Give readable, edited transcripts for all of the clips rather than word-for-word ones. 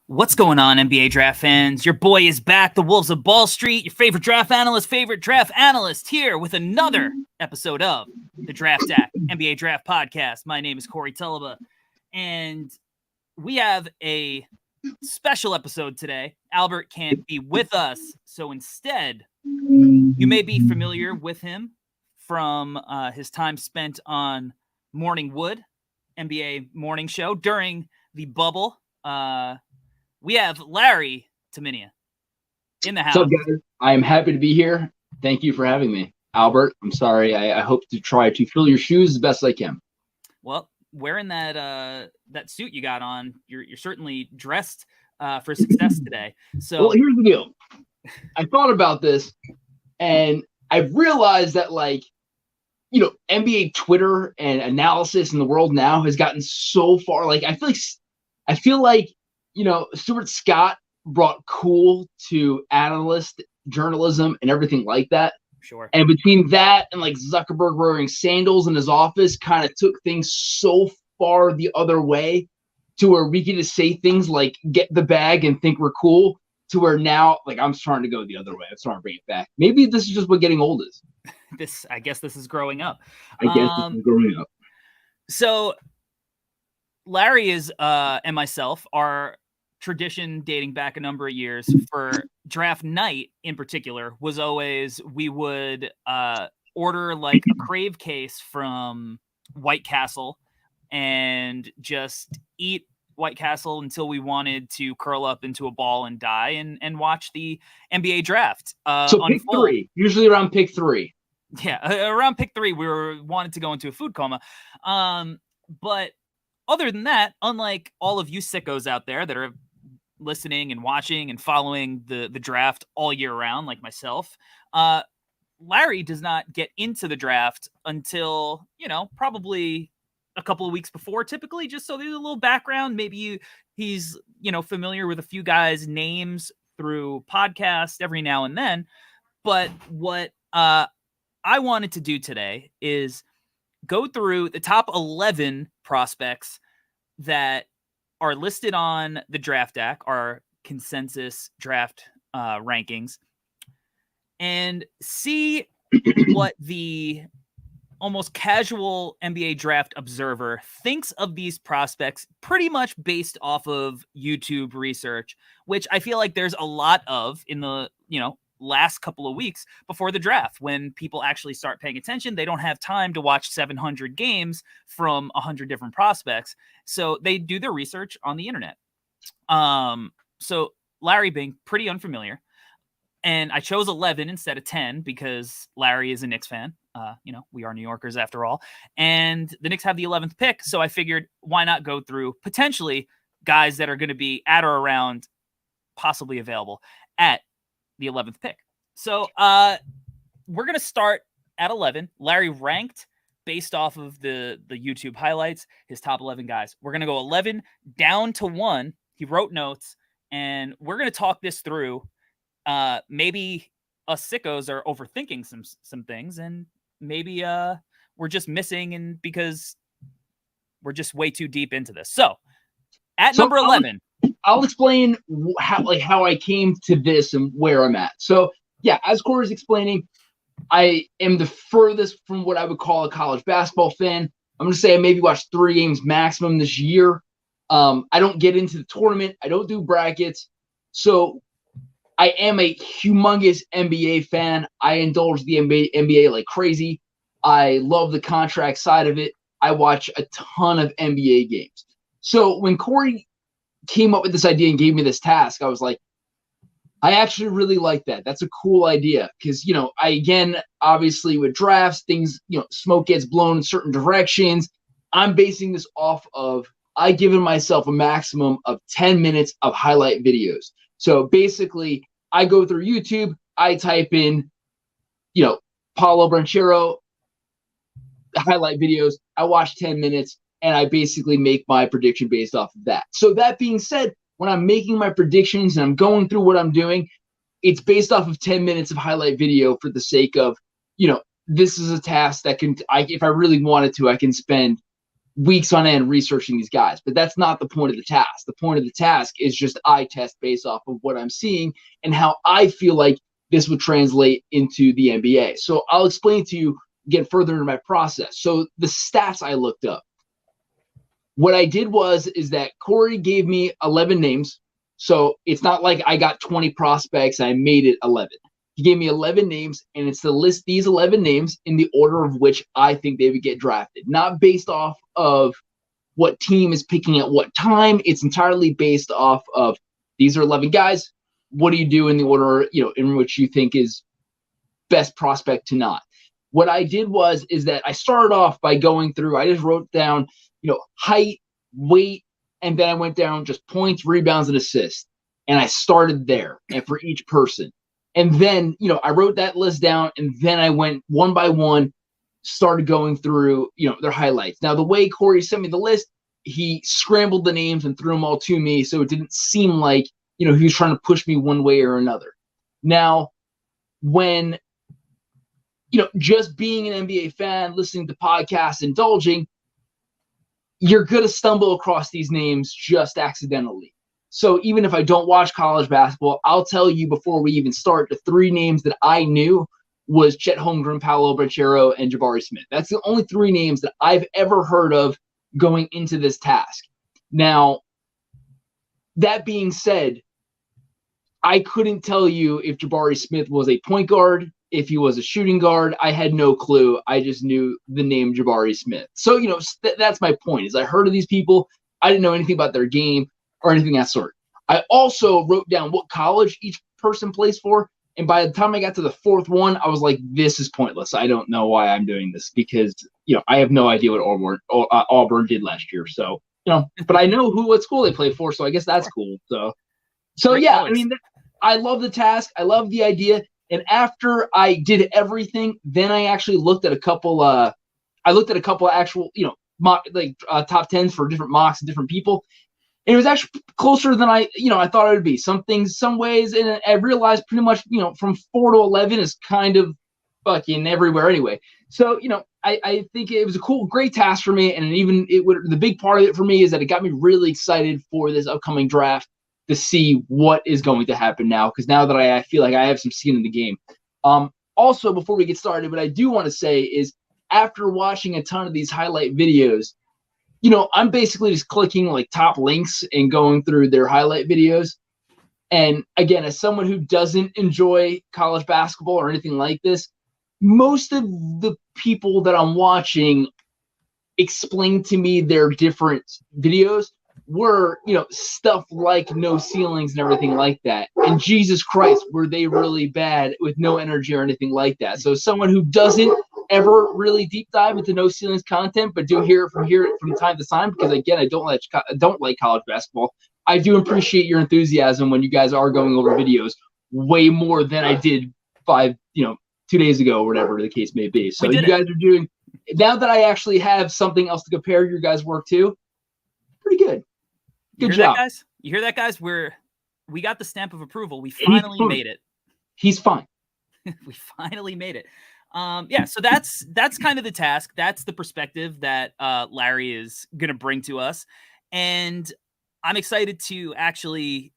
What's going on, NBA draft fans? Your boy is back, the Wolves of Ball Street, your favorite draft analyst here with another episode of the Draft Act NBA Draft Podcast. My name is Corey Tulaba, and we have a special episode today. Albert can't be with us, so instead, you may be familiar with him from his time spent on Morning Wood, NBA morning show during the bubble. We have Larry Taminia in the house. What's up, guys? I am happy to be here. Thank you for having me. Albert, I'm sorry. I hope to try to fill your shoes as best I can. Well, wearing that suit you got on, you're certainly dressed for success today. So, well, here's the deal. I thought about this, and I realized that, NBA Twitter and analysis in the world now has gotten so far. I feel like Stuart Scott brought cool to analyst journalism and everything like that. Sure. And between that and Zuckerberg wearing sandals in his office kind of took things so far the other way to where we can just say things like get the bag and think we're cool to where now I'm starting to go the other way. I'm starting to bring it back. Maybe this is just what getting old is. I guess this is growing up. This is growing up. So Larry is and myself are tradition dating back a number of years for draft night in particular was always we would order a crave case from White Castle and just eat White Castle until we wanted to curl up into a ball and die and watch the NBA draft. So pick three, usually around pick three. Yeah, around pick three, we wanted to go into a food coma. But other than that, unlike all of you sickos out there that are listening and watching and following the draft all year round, like myself, Larry does not get into the draft until, probably a couple of weeks before, typically, just so there's a little background. Maybe he's familiar with a few guys' names through podcasts every now and then. But what I wanted to do today is go through the top 11 prospects that are listed on the Draft Deck, our consensus draft rankings, and see what the almost casual NBA draft observer thinks of these prospects pretty much based off of YouTube research, which I feel like there's a lot of in the, last couple of weeks before the draft. When people actually start paying attention, they don't have time to watch 700 games from 100 different prospects. So they do their research on the internet. So Larry being pretty unfamiliar, and I chose 11 instead of 10 because Larry is a Knicks fan. We are New Yorkers after all, and the Knicks have the 11th pick. So I figured why not go through potentially guys that are going to be at or around possibly available at the 11th pick. So we're going to start at 11. Larry ranked based off of the YouTube highlights, his top 11 guys. We're going to go 11 down to 1. He wrote notes, and we're going to talk this through. Maybe us sickos are overthinking some things, and maybe we're just missing and because we're just way too deep into this. So at number 11. I'll explain how I came to this and where I'm at. So, yeah, as Corey's explaining, I am the furthest from what I would call a college basketball fan. I'm going to say I maybe watched 3 games maximum this year. I don't get into the tournament. I don't do brackets. So I am a humongous NBA fan. I indulge the NBA like crazy. I love the contract side of it. I watch a ton of NBA games. So when Corey came up with this idea and gave me this task, I was like, I actually really like that. That's a cool idea because, obviously with drafts, things, smoke gets blown in certain directions. I'm basing this off of I given myself a maximum of 10 minutes of highlight videos. So basically, I go through YouTube, I type in, Paulo Branchero highlight videos. I watch 10 minutes. And I basically make my prediction based off of that. So that being said, when I'm making my predictions and I'm going through what I'm doing, it's based off of 10 minutes of highlight video for the sake of, this is a task that if I really wanted to, I can spend weeks on end researching these guys, but that's not the point of the task. The point of the task is just eye test based off of what I'm seeing and how I feel like this would translate into the NBA. So I'll explain to you, get further into my process. So the stats I looked up, what I did is that Corey gave me 11 names. So it's not like I got 20 prospects and I made it 11. He gave me 11 names, and it's to list these 11 names in the order of which I think they would get drafted, not based off of what team is picking at what time. It's entirely based off of these are 11 guys. What do you do in the order, in which you think is best prospect to not? What I did is that I started off by going through, I just wrote down, height, weight, and then I went down just points, rebounds, and assists. And I started there and for each person. And then, I wrote that list down, and then I went one by one, started going through, their highlights. Now, the way Corey sent me the list, he scrambled the names and threw them all to me, so it didn't seem like, he was trying to push me one way or another. Now, when, just being an NBA fan, listening to podcasts, indulging, you're going to stumble across these names just accidentally. So even if I don't watch college basketball, I'll tell you before we even start, the 3 names that I knew was Chet Holmgren, Paolo Banchero, and Jabari Smith. That's the only 3 names that I've ever heard of going into this task. Now, that being said, I couldn't tell you if Jabari Smith was a point guard, if he was a shooting guard. I had no clue. I just knew the name Jabari Smith. So, that's my point, is I heard of these people. I didn't know anything about their game or anything of that sort. I also wrote down what college each person plays for, and by the time I got to the 4th one, I was like, this is pointless. I don't know why I'm doing this because, I have no idea what Auburn did last year. So, but I know what school they play for, so I guess that's cool. So yeah, I mean, I love the task. I love the idea. And after I did everything, then I actually looked at a couple actual, mock, top 10s for different mocks and different people. And it was actually closer than I thought it would be. Some things, some ways, and I realized pretty much, from 4 to 11 is kind of fucking everywhere anyway. So, I think it was a great task for me, and the big part of it for me is that it got me really excited for this upcoming draft to see what is going to happen now, because now that I feel like I have some skin in the game. Also, before we get started, what I do want to say is after watching a ton of these highlight videos, I'm basically just clicking like top links and going through their highlight videos. And again, as someone who doesn't enjoy college basketball or anything like this, most of the people that I'm watching explain to me their different videos were, stuff like no ceilings and everything like that. And Jesus Christ, were they really bad with no energy or anything like that. So someone who doesn't ever really deep dive into no ceilings content, but do hear it from time to time, because again, I don't like college basketball. I do appreciate your enthusiasm when you guys are going over videos way more than I did 2 days ago or whatever the case may be. So you guys are doing, now that I actually have something else to compare your guys' work to, pretty good. Good job. You hear that, guys? We got the stamp of approval. We finally made it. He's fine. We finally made it. So that's kind of the task. That's the perspective that Larry is going to bring to us. And I'm excited to actually,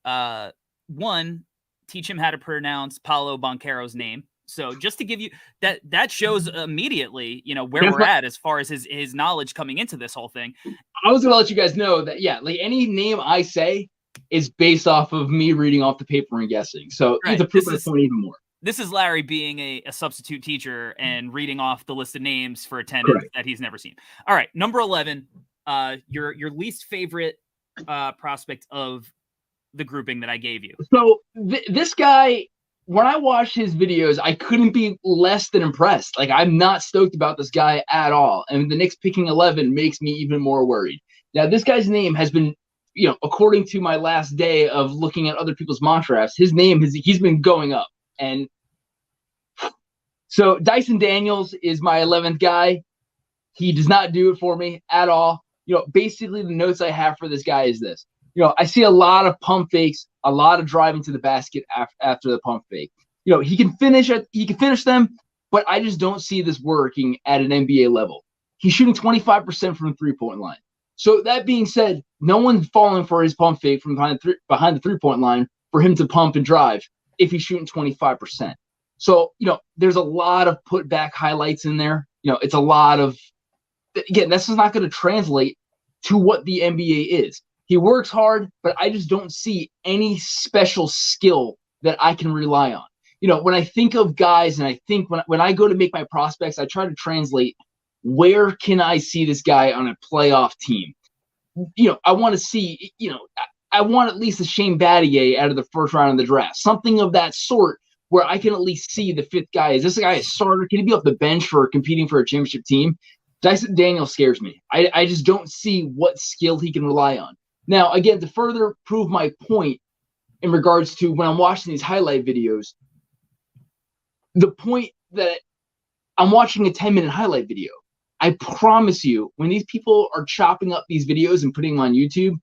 teach him how to pronounce Paolo Banchero's name. So just to give you that shows immediately, where we're at as far as his knowledge coming into this whole thing. I was going to let you guys know that, any name I say is based off of me reading off the paper and guessing. So to prove my point even more. This is Larry being a substitute teacher and reading off the list of names for attendance that he's never seen. All right, number 11, your least favorite prospect of the grouping that I gave you. So this guy, when I watched his videos, I couldn't be less than impressed. Like, I'm not stoked about this guy at all. And the Knicks picking 11 makes me even more worried. Now, this guy's name has been, according to my last day of looking at other people's mock drafts, he's been going up. And so Dyson Daniels is my 11th guy. He does not do it for me at all. Basically the notes I have for this guy is this. I see a lot of pump fakes, a lot of driving to the basket after the pump fake. He can finish them, but I just don't see this working at an NBA level. he's shooting 25% from the three-point line. So that being said, no one's falling for his pump fake from behind the three-point line for him to pump and drive if he's shooting 25%. So, there's a lot of put back highlights in there. It's a lot of, again, this is not going to translate to what the NBA is. He works hard, but I just don't see any special skill that I can rely on. When I think of guys and I think when I go to make my prospects, I try to translate where can I see this guy on a playoff team. I want to see, I want at least a Shane Battier out of the first round of the draft, something of that sort where I can at least see the fifth guy. Is this guy a starter? Can he be off the bench for competing for a championship team? Dyson Daniels scares me. I just don't see what skill he can rely on. Now, again, to further prove my point in regards to when I'm watching these highlight videos, the point that I'm watching a 10-minute highlight video. I promise you, when these people are chopping up these videos and putting them on YouTube,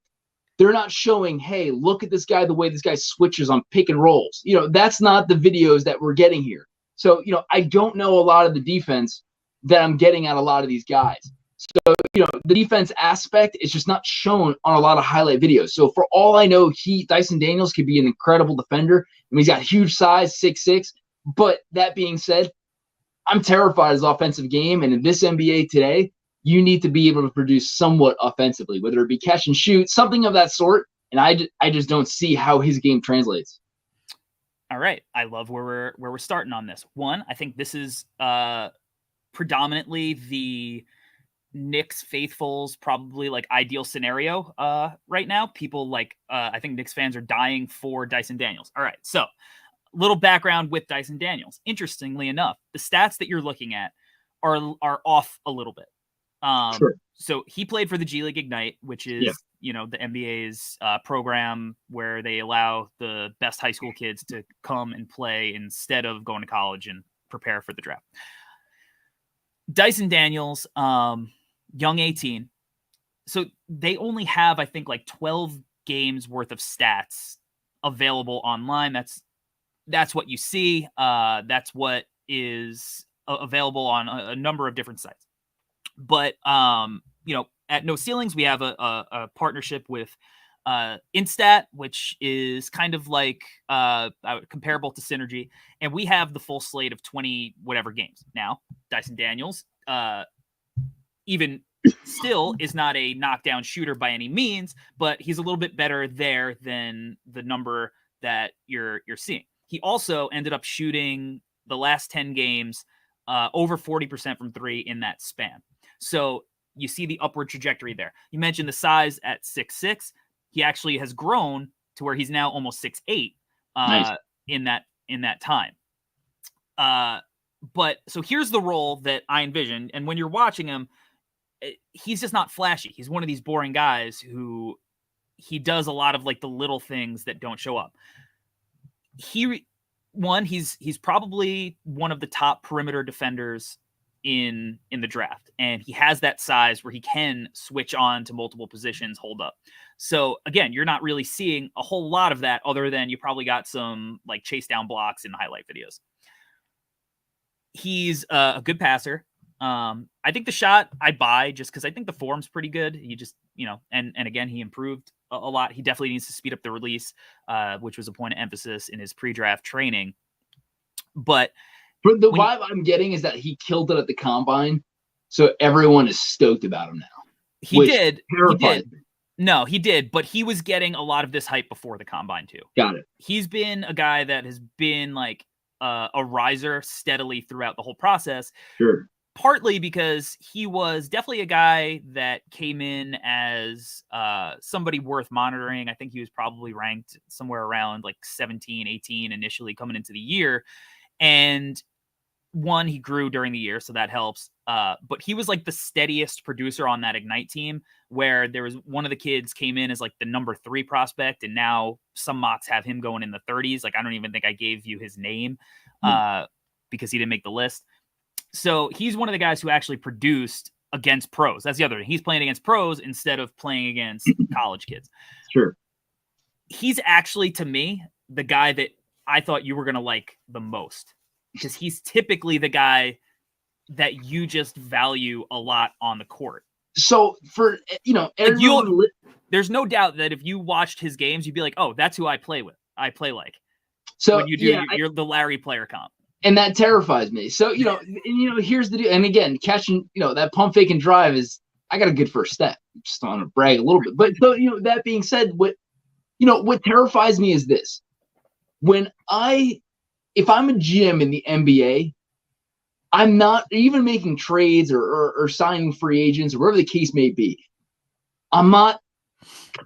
they're not showing, hey, look at this guy, the way this guy switches on pick and rolls. That's not the videos that we're getting here. So, I don't know a lot of the defense that I'm getting at a lot of these guys. So, the defense aspect is just not shown on a lot of highlight videos. So, for all I know, Dyson Daniels could be an incredible defender. I mean, he's got huge size, 6'6". But that being said, I'm terrified of his offensive game. And in this NBA today, you need to be able to produce somewhat offensively, whether it be catch and shoot, something of that sort. And I just don't see how his game translates. All right. I love where we're starting on this. One, I think this is predominantly the Knicks faithfuls probably like ideal scenario right now. People I think Knicks fans are dying for Dyson Daniels. All right. So little background with Dyson Daniels. Interestingly enough, the stats that you're looking at are off a little bit. Sure. So he played for the G League Ignite, which is, the NBA's program where they allow the best high school kids to come and play instead of going to college and prepare for the draft. Dyson Daniels, young 18. So they only have, I think, like 12 games worth of stats available online. That's what you see. That's what is available on a number of different sites. But, at No Ceilings, we have a partnership with Instat, which is kind of like comparable to Synergy. And we have the full slate of 20 whatever games. Now, Dyson Daniels, even still is not a knockdown shooter by any means, but he's a little bit better there than the number that you're seeing. He also ended up shooting the last 10 games over 40% from three in that span. So you see the upward trajectory there. You mentioned the size at 6'6". He actually has grown to where he's now almost 6'8" Nice. in that time. But so here's the role that I envision. And when you're watching him, he's just not flashy. He's one of these boring guys who he does a lot of like the little things that don't show up. He's probably one of the top perimeter defenders in the draft, and he has that size where he can switch on to multiple positions, hold up. So again, you're not really seeing a whole lot of that other than you probably got some like chase down blocks in the highlight videos. He's a good passer. I think the shot I buy just because I think the form's pretty good. He just, and again, he improved a lot. He definitely needs to speed up the release, which was a point of emphasis in his pre-draft training. But the vibe I'm getting is that he killed it at the combine, so everyone is stoked about him now. He did. No, he did, but he was getting a lot of this hype before the combine too. Got it. He's been a guy that has been like a riser steadily throughout the whole process. Sure. Partly because he was definitely a guy that came in as somebody worth monitoring. I think he was probably ranked somewhere around like 17, 18 initially coming into the year. And one, he grew during the year, so that helps. But he was like the steadiest producer on that Ignite team, where there was one of the kids came in as like the number 3 prospect, and now some mocks have him going in the 30s. Like, I don't even think I gave you his name because he didn't make the list. So he's one of the guys who actually produced against pros. That's the other thing. He's playing against pros instead of playing against college kids. Sure. He's actually, to me, the guy that I thought you were going to like the most, because he's typically the guy that you just value a lot on the court? So for, like there's no doubt that if you watched his games, you'd be like, oh, that's who I play with. I play like. So when you do, you're the Larry player comp. And that terrifies me. So, here's the deal. And again, catching, that pump fake and drive I got a good first step. Just want to brag a little bit. But so, that being said, what terrifies me is this. If I'm a GM in the NBA, I'm not even making trades or signing free agents or whatever the case may be. I'm not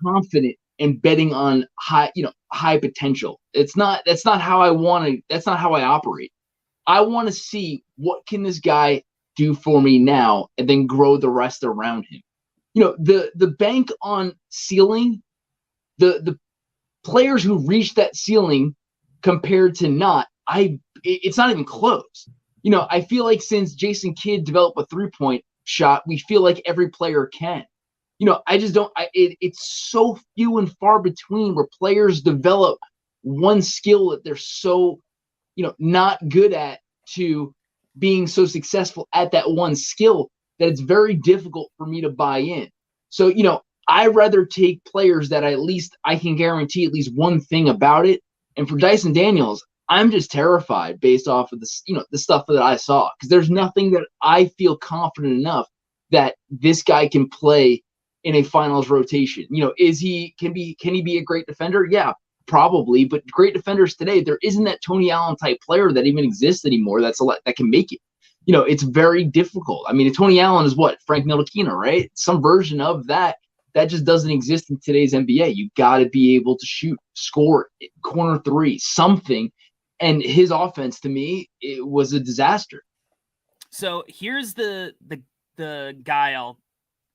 confident in betting on high potential. That's not how I want to. That's not how I operate. I want to see what can this guy do for me now, and then grow the rest around him. The bank on ceiling, the players who reach that ceiling compared to not, it's not even close. I feel like since Jason Kidd developed a 3-point shot, we feel like every player can. I just don't. It's so few and far between where players develop one skill that they're so, not good at to being so successful at that one skill that it's very difficult for me to buy in. So, I rather take players that at least I can guarantee at least one thing about it. And for Dyson Daniels, I'm just terrified based off of the stuff that I saw, because there's nothing that I feel confident enough that this guy can play in a finals rotation. Can he be a great defender? Yeah, probably. But great defenders today, there isn't that Tony Allen type player that even exists anymore. That can make it. It's very difficult. I mean, Tony Allen is what? Frank Ntilikina, right? Some version of that. That just doesn't exist in today's NBA. You got to be able to shoot, score, corner three, something. And his offense, to me, it was a disaster. So here's the guy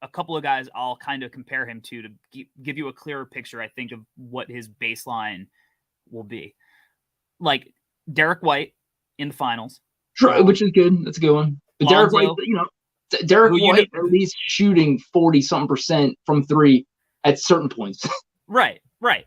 a couple of guys I'll kind of compare him to give you a clearer picture, I think, of what his baseline will be. Like Derek White in the finals. Sure, which is good. That's a good one. But Lonzo, Derek White at least shooting 40-something% from three at certain points. Right.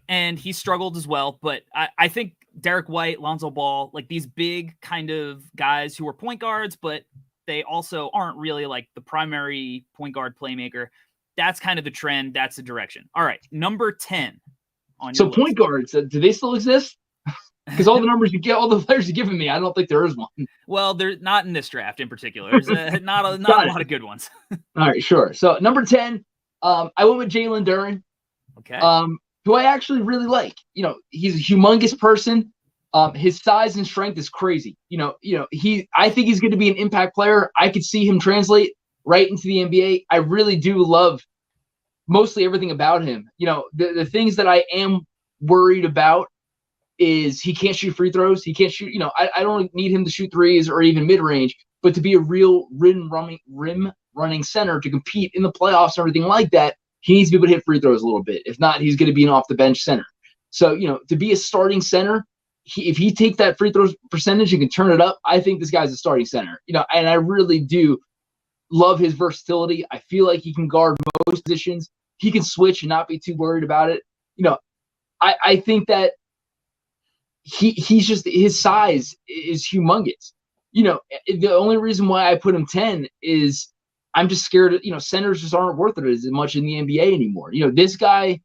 And he struggled as well. But I think Derek White, Lonzo Ball, like these big kind of guys who are point guards, but they also aren't really like the primary point guard playmaker. That's kind of the trend. That's the direction. All right. Number 10 on your list. Point guards, do they still exist? Because all the numbers you get, all the players you're giving me, I don't think there is one. Well, they're not in this draft in particular. There's not a lot of good ones. All right, sure. So number 10, I went with Jalen Durham. Okay. Who I actually really like. He's a humongous person. His size and strength is crazy. I think he's going to be an impact player. I could see him translate right into the NBA. I really do love mostly everything about him. The things that I am worried about is he can't shoot free throws. He can't shoot, I don't need him to shoot threes or even mid-range, but to be a real rim running center to compete in the playoffs and everything like that, he needs to be able to hit free throws a little bit. If not, he's going to be an off-the-bench center. So, to be a starting center, if he takes that free throws percentage and can turn it up, I think this guy's a starting center. And I really do love his versatility. I feel like he can guard most positions. He can switch and not be too worried about it. I think that he's just, his size is humongous. The only reason why I put him 10 is I'm just scared, centers just aren't worth it as much in the NBA anymore. This guy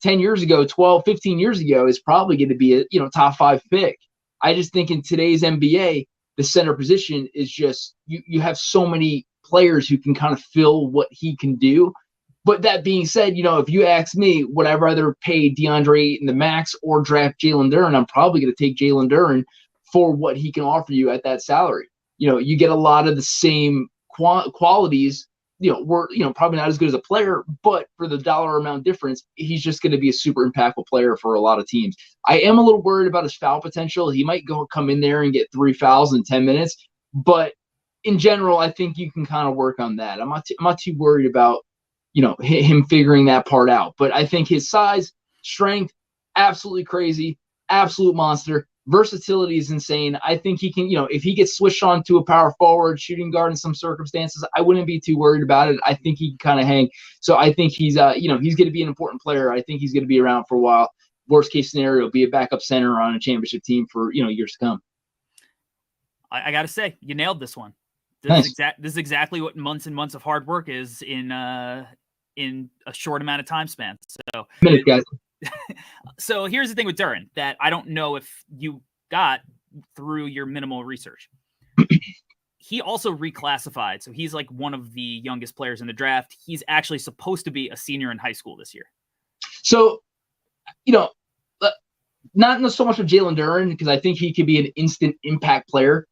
10 years ago, 12, 15 years ago is probably going to be a, top 5 pick. I just think in today's NBA, the center position is just, you have so many players who can kind of fill what he can do. But that being said, if you ask me, would I rather pay DeAndre in the max or draft Jalen Durham? I'm probably going to take Jalen Durham for what he can offer you at that salary. You get a lot of the same qualities. We're probably not as good as a player, but for the dollar amount difference, he's just going to be a super impactful player for a lot of teams. I am a little worried about his foul potential. He might come in there and get 3 fouls in 10 minutes, but in general, I think you can kind of work on that. I'm not too worried about him figuring that part out. But I think his size, strength, absolutely crazy, absolute monster. Versatility is insane. I think he can, if he gets switched on to a power forward, shooting guard in some circumstances, I wouldn't be too worried about it. I think he can kind of hang. So I think he's going to be an important player. I think he's going to be around for a while. Worst case scenario, be a backup center on a championship team for, years to come. I got to say, you nailed this one. Nice. This is exactly what months and months of hard work is in a short amount of time span. So, Minute, guys. So here's the thing with Duran that I don't know if you got through your minimal research. He also reclassified. So he's like one of the youngest players in the draft. He's actually supposed to be a senior in high school this year. So, not so much with Jalen Durham, because I think he could be an instant impact player.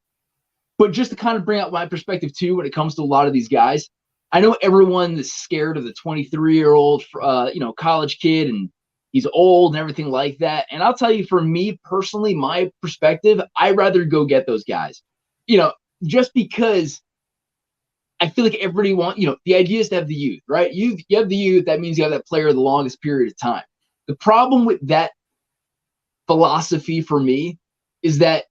But just to kind of bring out my perspective too, when it comes to a lot of these guys, I know everyone is scared of the 23-year-old, college kid, and he's old and everything like that. And I'll tell you, for me personally, my perspective, I'd rather go get those guys, just because I feel like everybody the idea is to have the youth, right? You have the youth. That means you have that player the longest period of time. The problem with that philosophy for me is that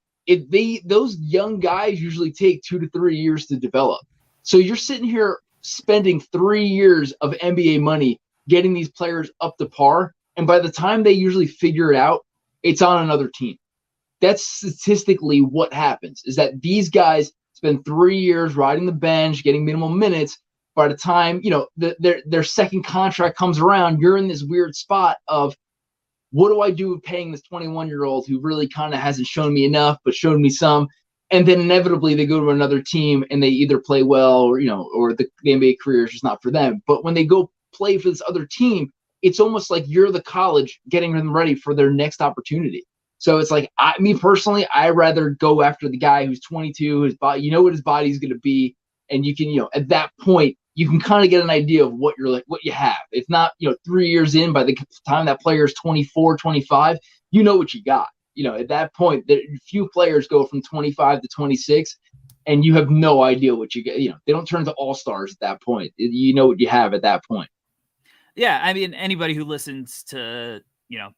those young guys usually take 2 to 3 years to develop. So you're sitting here spending 3 years of NBA money getting these players up to par, and by the time they usually figure it out, it's on another team. That's statistically what happens, is that these guys spend 3 years riding the bench, getting minimum minutes. By the time their second contract comes around, you're in this weird spot of, what do I do with paying this 21-year-old who really kind of hasn't shown me enough, but showed me some? And then inevitably they go to another team and they either play well or the NBA career is just not for them. But when they go play for this other team, it's almost like you're the college getting them ready for their next opportunity. So it's like, me personally, I'd rather go after the guy who's 22, his body, what his body's going to be. And you can, at that point, you can kind of get an idea of what you have. It's not, 3 years in, by the time that player is 24, 25, what you got. At that point, few players go from 25 to 26, and you have no idea what you get. They don't turn into all-stars at that point. You know what you have at that point. Yeah, I mean, anybody who listens to,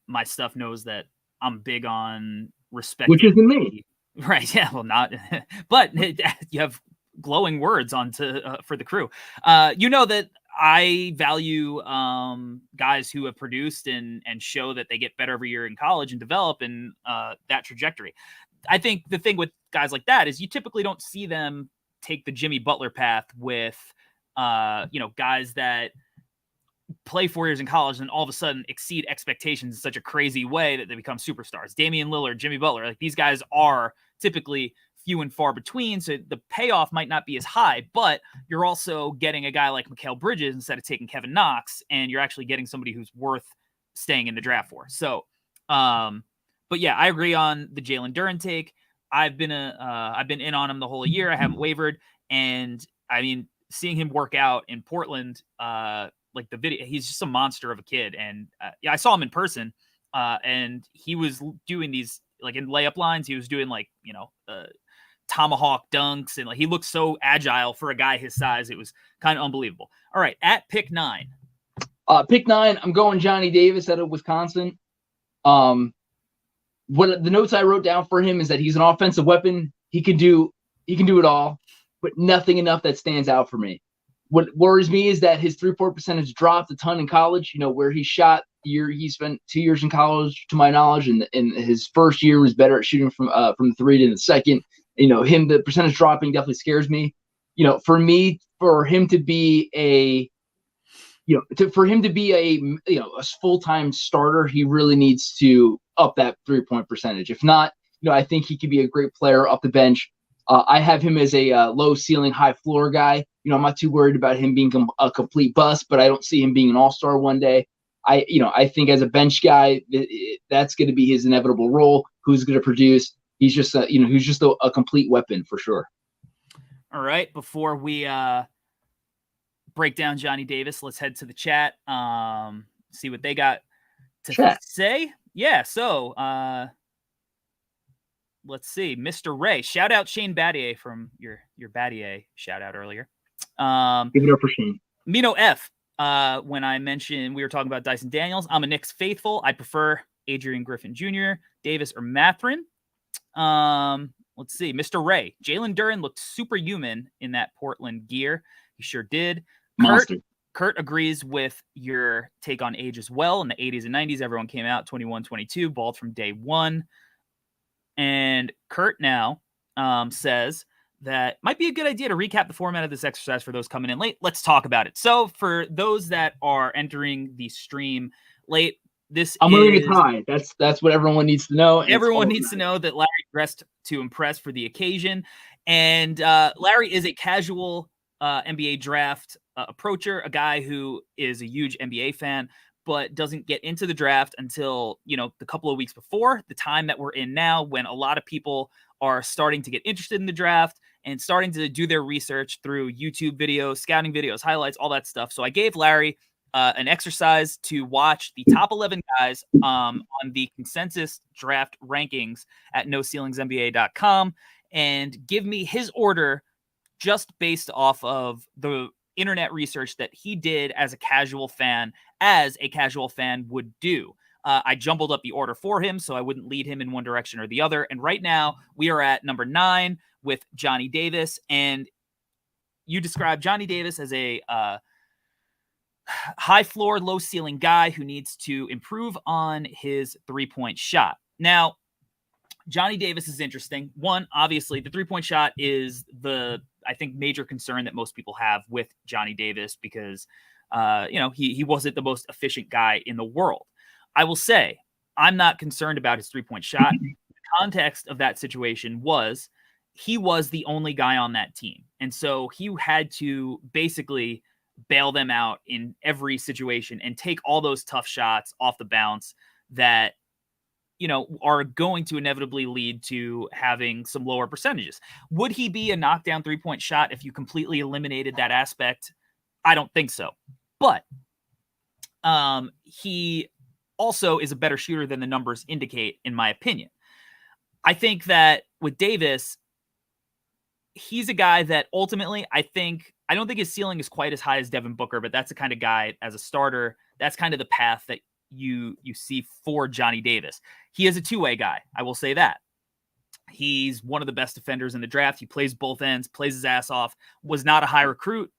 my stuff knows that I'm big on respect. Which isn't me. Right, yeah, well, not. But you have glowing words for the crew. That I value guys who have produced and show that they get better every year in college and develop in that trajectory. I think the thing with guys like that is you typically don't see them take the Jimmy Butler path with guys that play 4 years in college and all of a sudden exceed expectations in such a crazy way that they become superstars. Damian Lillard, Jimmy Butler, like these guys are typically few and far between, so the payoff might not be as high, but you're also getting a guy like Mikal Bridges instead of taking Kevin Knox, and you're actually getting somebody who's worth staying in the draft for. So, but yeah, I agree on the Jalen Durham take. I've been in on him the whole year. I haven't wavered, and I mean, seeing him work out in Portland, like the video, he's just a monster of a kid, and I saw him in person, and he was doing these like in layup lines. He was doing like tomahawk dunks, and like he looked so agile for a guy his size. It was kind of unbelievable. All right, at pick 9. Pick 9, I'm going Johnny Davis out of Wisconsin. What the notes I wrote down for him is that he's an offensive weapon. He can do it all, but nothing enough that stands out for me. What worries me is that his 3-point percentage dropped a ton in college. Where he shot he spent 2 years in college, to my knowledge, and his first year was better at shooting from the three than the second. The percentage dropping definitely scares me. For him to be a full-time starter, he really needs to up that 3-point percentage. If not, I think he could be a great player off the bench. I have him as a low ceiling, high floor guy. I'm not too worried about him being a complete bust, but I don't see him being an all-star one day. I think as a bench guy, that's going to be his inevitable role. Who's going to produce? He's just a complete weapon for sure. All right. Before we break down Johnny Davis, let's head to the chat. See what they got to say. Yeah. So let's see. Mr. Ray, shout out Shane Battier from your Battier shout out earlier. Give it up for Shane. Mino F. When I mentioned we were talking about Dyson Daniels, I'm a Knicks faithful. I prefer Adrian Griffin Jr., Davis, or Matherin. Let's see. Mr. Ray, Jalen Durham looked superhuman in that Portland gear. He sure did. Kurt agrees with your take on age as well. In the 80s and 90s, everyone came out 21, 22, balled from day one. And Kurt now says, that might be a good idea to recap the format of this exercise for those coming in late. Let's talk about it. So for those that are entering the stream late, I'm wearing a tie. That's what everyone needs to know. Everyone needs to know that Larry dressed to impress for the occasion. And Larry is a casual NBA draft approacher, a guy who is a huge NBA fan, but doesn't get into the draft until, the couple of weeks before, the time that we're in now, when a lot of people are starting to get interested in the draft and starting to do their research through YouTube videos, scouting videos, highlights, all that stuff. So I gave Larry an exercise to watch the top 11 guys on the consensus draft rankings at NoCeilingsNBA.com and give me his order just based off of the internet research that he did as a casual fan would do. I jumbled up the order for him so I wouldn't lead him in one direction or the other. And right now we are at number 9 with Johnny Davis. And you described Johnny Davis as a high floor, low ceiling guy who needs to improve on his 3-point shot. Now, Johnny Davis is interesting. One, obviously, the 3-point shot is I think, major concern that most people have with Johnny Davis because, he wasn't the most efficient guy in the world. I will say, I'm not concerned about his 3-point shot. The context of that situation was he was the only guy on that team. And so he had to basically bail them out in every situation and take all those tough shots off the bounce that, are going to inevitably lead to having some lower percentages. Would he be a knockdown 3-point shot if you completely eliminated that aspect? I don't think so. But he also is a better shooter than the numbers indicate, in my opinion. I think that with Davis, he's a guy that ultimately I don't think his ceiling is quite as high as Devin Booker, but that's the kind of guy as a starter. That's kind of the path that you see for Johnny Davis. He is a two-way guy. I will say that. He's one of the best defenders in the draft. He plays both ends, plays his ass off, was not a high recruit.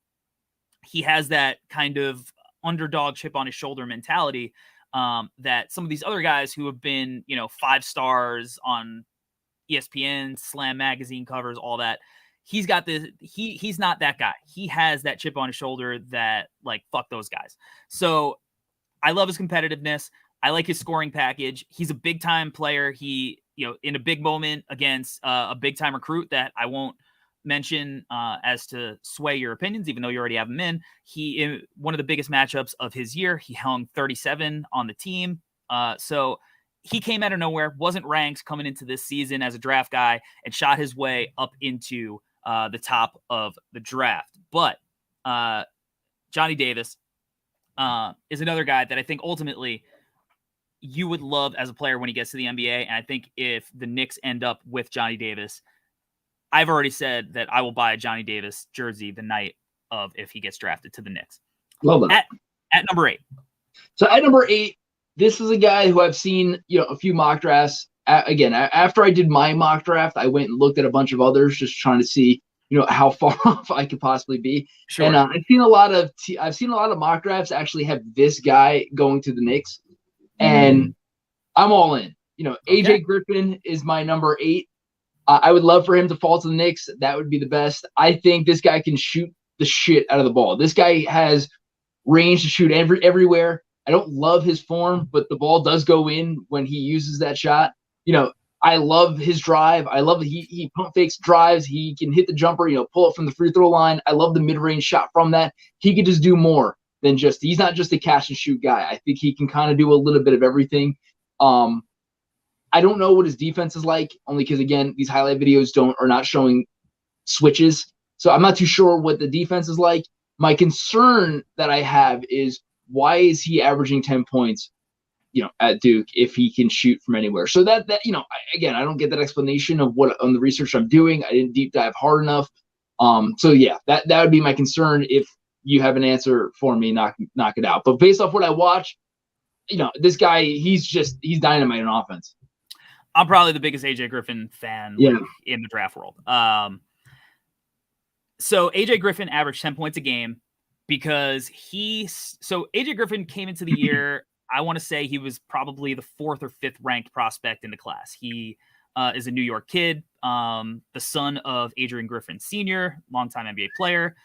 He has that kind of underdog chip on his shoulder mentality that some of these other guys who have been, 5 stars on ESPN, Slam magazine covers, all that. He's got he's not that guy. He has that chip on his shoulder that fuck those guys. So I love his competitiveness. I like his scoring package. He's a big time player. He, in a big moment against a big time recruit that I won't mention as to sway your opinions, even though you already have him in. In one of the biggest matchups of his year, he hung 37 on the team. So he came out of nowhere, wasn't ranked coming into this season as a draft guy, and shot his way up into the top of the draft. But Johnny Davis is another guy that I think ultimately you would love as a player when he gets to the NBA. And I think if the Knicks end up with Johnny Davis, I've already said that I will buy a Johnny Davis jersey the night of if he gets drafted to the Knicks. Love that. At number 8. So at number 8, this is a guy who I've seen, a few mock drafts. Again, after I did my mock draft, I went and looked at a bunch of others, just trying to see, how far off I could possibly be. Sure. And I've seen a lot of mock drafts actually have this guy going to the Knicks, and I'm all in. AJ Griffin is my number 8. I would love for him to fall to the Knicks. That would be the best. I think this guy can shoot the shit out of the ball. This guy has range to shoot everywhere. I don't love his form, but the ball does go in when he uses that shot. I love his drive. I love that he pump fakes drives. He can hit the jumper, pull it from the free throw line. I love the mid-range shot from that. He could just do more than he's not just a catch and shoot guy. I think he can kind of do a little bit of everything. I don't know what his defense is like, only because, again, these highlight videos are not showing switches. So I'm not too sure what the defense is like. My concern that I have is, why is he averaging 10 points, at Duke if he can shoot from anywhere? So that again, I don't get that explanation of what on the research I'm doing. I didn't deep dive hard enough. So yeah, that would be my concern. If you have an answer for me, knock it out. But based off what I watch, this guy, he's dynamite in offense. I'm probably the biggest AJ Griffin fan in the draft world. So AJ Griffin averaged 10 points a game because AJ Griffin came into the year, I want to say he was probably the 4th or 5th ranked prospect in the class. He is a New York kid, the son of Adrian Griffin Sr., longtime NBA player,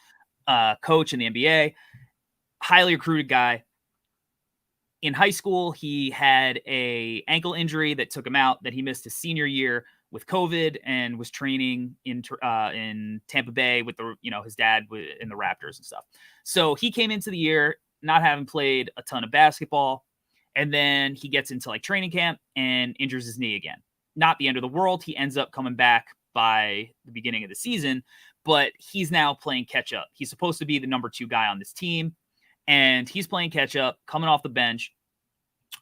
coach in the NBA, highly recruited guy. In high school, he had a ankle injury that took him out, that he missed his senior year with COVID, and was training in Tampa Bay with his dad in the Raptors and stuff. So he came into the year not having played a ton of basketball, and then he gets into like training camp and injures his knee again. Not the end of the world. He ends up coming back by the beginning of the season, but he's now playing catch up. He's supposed to be the number 2 guy on this team, and he's playing catch up, coming off the bench.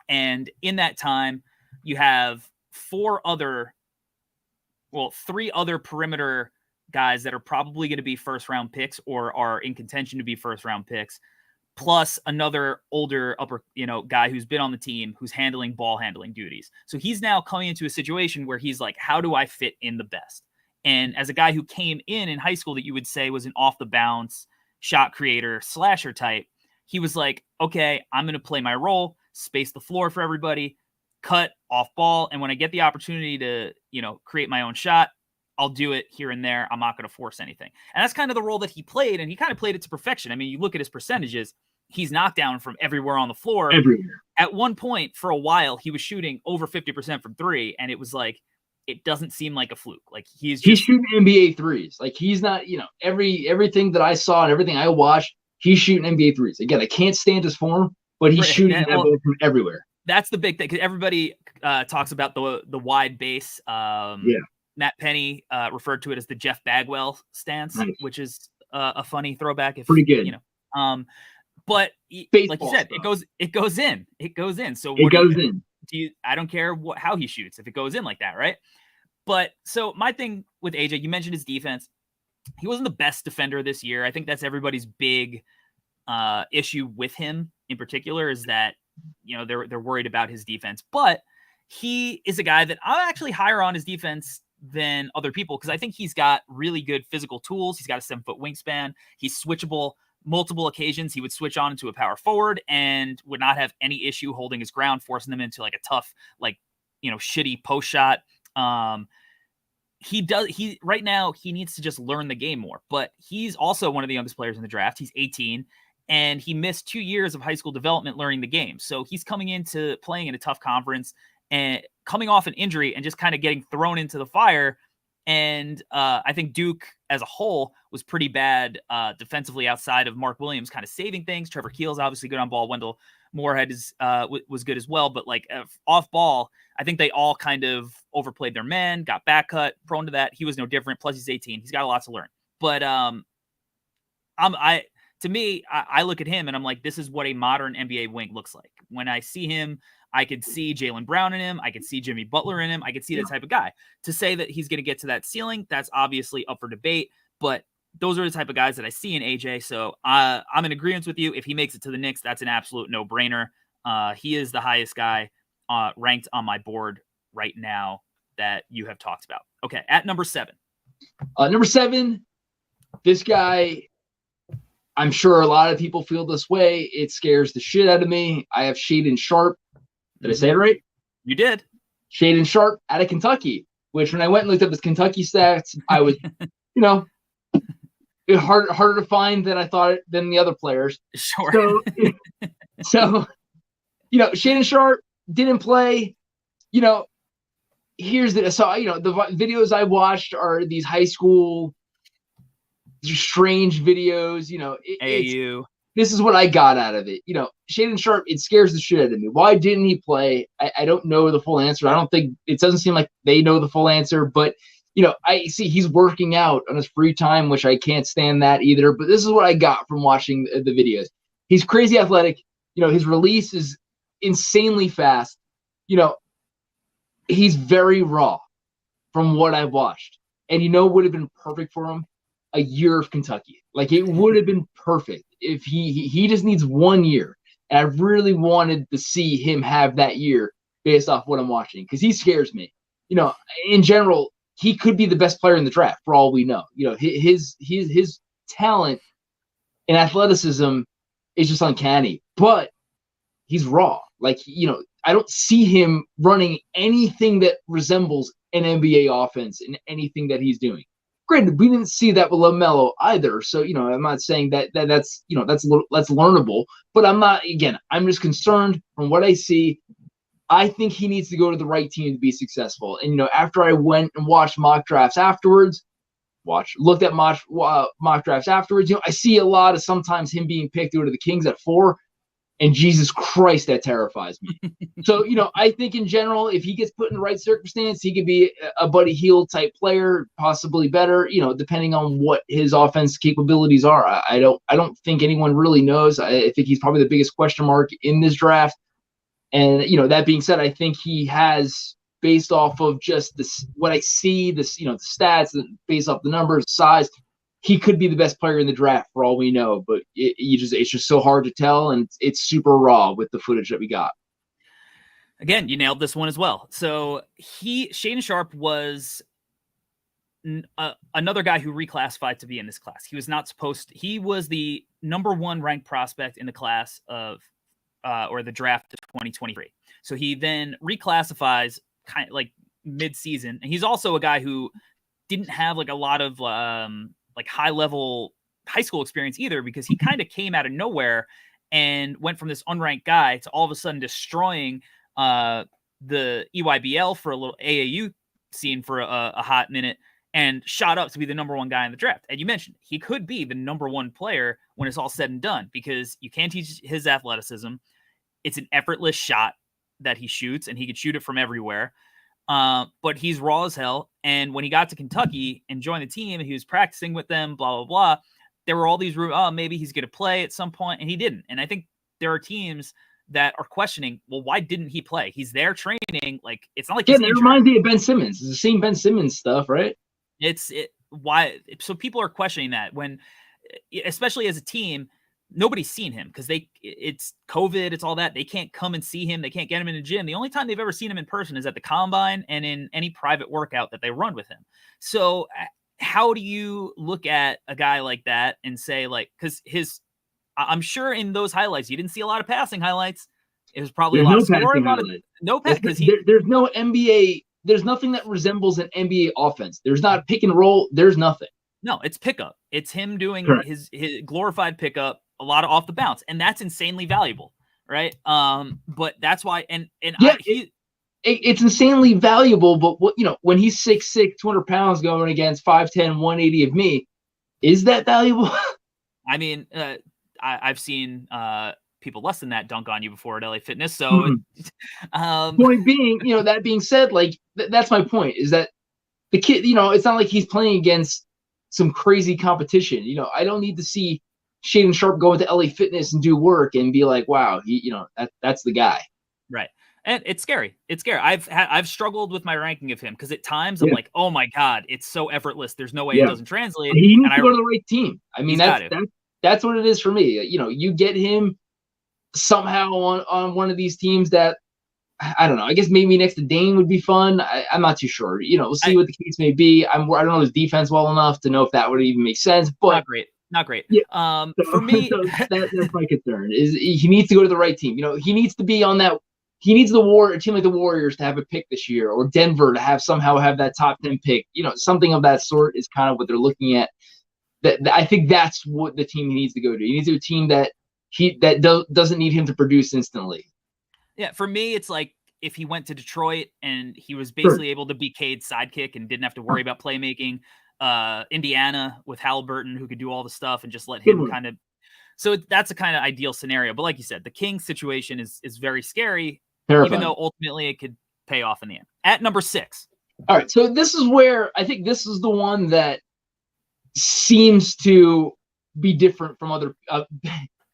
And in that time, you have 3 other perimeter guys that are probably going to be first round picks or are in contention to be first round picks, plus another older guy who's been on the team, who's handling ball handling duties. So he's now coming into a situation where he's like, how do I fit in the best? And as a guy who came in high school that you would say was an off the bounce shot creator slasher type, he was like, okay, I'm going to play my role, space the floor for everybody, cut off ball. And when I get the opportunity to, create my own shot, I'll do it here and there. I'm not going to force anything. And that's kind of the role that he played. And he kind of played it to perfection. I mean, you look at his percentages, he's knocked down from everywhere on the floor. Everywhere. At one point for a while, he was shooting over 50% from 3. And it was like, it doesn't seem like a fluke. Like he's shooting NBA threes. Like he's not, everything that I saw and everything I watched, he's shooting NBA threes. Again, I can't stand his form, but he's shooting that ball from everywhere. That's the big thing, because everybody talks about the wide base. Matt Penny referred to it as the Jeff Bagwell stance, nice. Which is a funny throwback. Pretty good, But baseball like you said, stuff. it goes in. So it goes in. I don't care how he shoots if it goes in like that, right? But so my thing with AJ, you mentioned his defense. He wasn't the best defender this year. I think that's everybody's big issue with him in particular, is that they're worried about his defense. But he is a guy that I'm actually higher on his defense than other people, because I think he's got really good physical tools. He's got a 7-foot wingspan. He's switchable. Multiple occasions he would switch on into a power forward and would not have any issue holding his ground, forcing them into like a tough, shitty post shot. Right now he needs to just learn the game more, but he's also one of the youngest players in the draft. He's 18 and he missed 2 years of high school development learning the game. So he's coming into playing in a tough conference and coming off an injury and just kind of getting thrown into the fire. And I think Duke as a whole was pretty bad defensively, outside of Mark Williams kind of saving things. Trevor Keel's obviously good on ball. Wendell Moorhead was good as well. But off ball, I think they all kind of overplayed their men, got back cut, prone to that. He was no different. Plus he's 18. He's got a lot to learn. But I look at him and I'm like, this is what a modern NBA wing looks like. When I see him, I could see Jaylen Brown in him. I could see Jimmy Butler in him. I could see that type of guy. To say that he's going to get to that ceiling, that's obviously up for debate. But those are the type of guys that I see in AJ. So I'm in agreement with you. If he makes it to the Knicks, that's an absolute no-brainer. He is the highest guy ranked on my board right now that you have talked about. Okay, at number 7. Number 7, this guy, I'm sure a lot of people feel this way. It scares the shit out of me. I have Shaedon Sharpe. Did I say it right? You did. Shaedon Sharpe out of Kentucky, which when I went and looked up his Kentucky stats, I was, harder to find than I thought than the other players. Sure. So Shaedon Sharpe didn't play. Here's the videos I watched are these high school strange videos. AAU. This is what I got out of it. Shaedon Sharpe, it scares the shit out of me. Why didn't he play? I don't know the full answer. I don't think it doesn't seem like they know the full answer, but I see he's working out on his free time, which I can't stand that either. But this is what I got from watching the videos. He's crazy athletic. His release is insanely fast. He's very raw from what I've watched. And would have been perfect for him? A year of Kentucky. It would have been perfect if he just needs 1 year. And I really wanted to see him have that year based off what I'm watching, because he scares me. In general, he could be the best player in the draft for all we know. His talent and athleticism is just uncanny, but he's raw. I don't see him running anything that resembles an NBA offense in anything that he's doing. Granted, we didn't see that with LaMelo either, so I'm not saying that's that's learnable, but I'm just concerned from what I see. I think he needs to go to the right team to be successful. And after I went and watched mock drafts afterwards, looked at mock drafts afterwards, I see a lot of sometimes him being picked to go to the Kings at 4. And Jesus Christ, that terrifies me. So, I think in general, if he gets put in the right circumstance, he could be a Buddy Hield type player, possibly better, depending on what his offense capabilities are. I don't think anyone really knows. I think he's probably the biggest question mark in this draft. And, that being said, I think he has, based off of just this, what I see, the stats, based off the numbers, size, he could be the best player in the draft for all we know, but it's just so hard to tell, and it's super raw with the footage that we got. Again, you nailed this one as well. So Shaedon Sharpe was another guy who reclassified to be in this class. He was not supposed to. He was the number 1 ranked prospect in the class of or the draft of 2023. So he then reclassifies kind of like mid-season, and he's also a guy who didn't have like a lot of high-level high school experience either, because he kind of came out of nowhere and went from this unranked guy to all of a sudden destroying the EYBL for a little AAU scene for a hot minute and shot up to be the number 1 guy in the draft. And you mentioned he could be the number 1 player when it's all said and done, because you can't teach his athleticism. It's an effortless shot that he shoots, and he could shoot it from everywhere. But he's raw as hell. And when he got to Kentucky and joined the team and he was practicing with them, blah, blah, blah, there were all these rumors, maybe he's going to play at some point, and he didn't. And I think there are teams that are questioning, well, why didn't he play? He's there training. Like, it's not like it reminds me of Ben Simmons. It's the same Ben Simmons stuff, right? Why? So people are questioning that when, especially as a team, nobody's seen him because it's COVID, it's all that. They can't come and see him. They can't get him in the gym. The only time they've ever seen him in person is at the combine and in any private workout that they run with him. So how do you look at a guy like that and say, like, because I'm sure in those highlights, you didn't see a lot of passing highlights. It was probably a lot of scoring. There's no NBA. There's nothing that resembles an NBA offense. There's not pick and roll. There's nothing. No, it's pickup. It's him doing his glorified pickup, a lot of off the bounce, and that's insanely valuable, right? But that's why, it's insanely valuable. But when he's 6'6", 200 pounds going against 5'10", 180 of me, is that valuable? I mean, I've seen people less than that dunk on you before at LA Fitness. So, point being, that being said, like that's my point, is that the kid, it's not like he's playing against some crazy competition. I don't need to see Shaedon Sharpe go into LA Fitness and do work and be like, wow, that's the guy. Right. And it's scary. It's scary. I've struggled with my ranking of him because at times I'm like, oh my God, it's so effortless. There's no way it doesn't translate. He needs to go to the right team. I mean, that's what it is for me. You get him somehow on one of these teams that, I don't know, I guess maybe next to Dame would be fun. I'm not too sure. We'll see what the case may be. I don't know his defense well enough to know if that would even make sense. But not great. Yeah. For me, that's my concern. Is he needs to go to the right team. He needs to be on that. He needs a team like the Warriors to have a pick this year, or Denver to somehow have that top 10 pick. Something of that sort is kind of what they're looking at. I think that's what the team he needs to go to. He needs a team that doesn't need him to produce instantly. Yeah, for me, it's like if he went to Detroit and he was basically able to be Cade's sidekick and didn't have to worry about playmaking. Indiana with Halliburton, who could do all the stuff, and just let him kind of. So that's a kind of ideal scenario. But like you said, the Kings situation is very scary, even though ultimately it could pay off in the end. At number 6. All right, so this is where I think this is the one that seems to be different from other.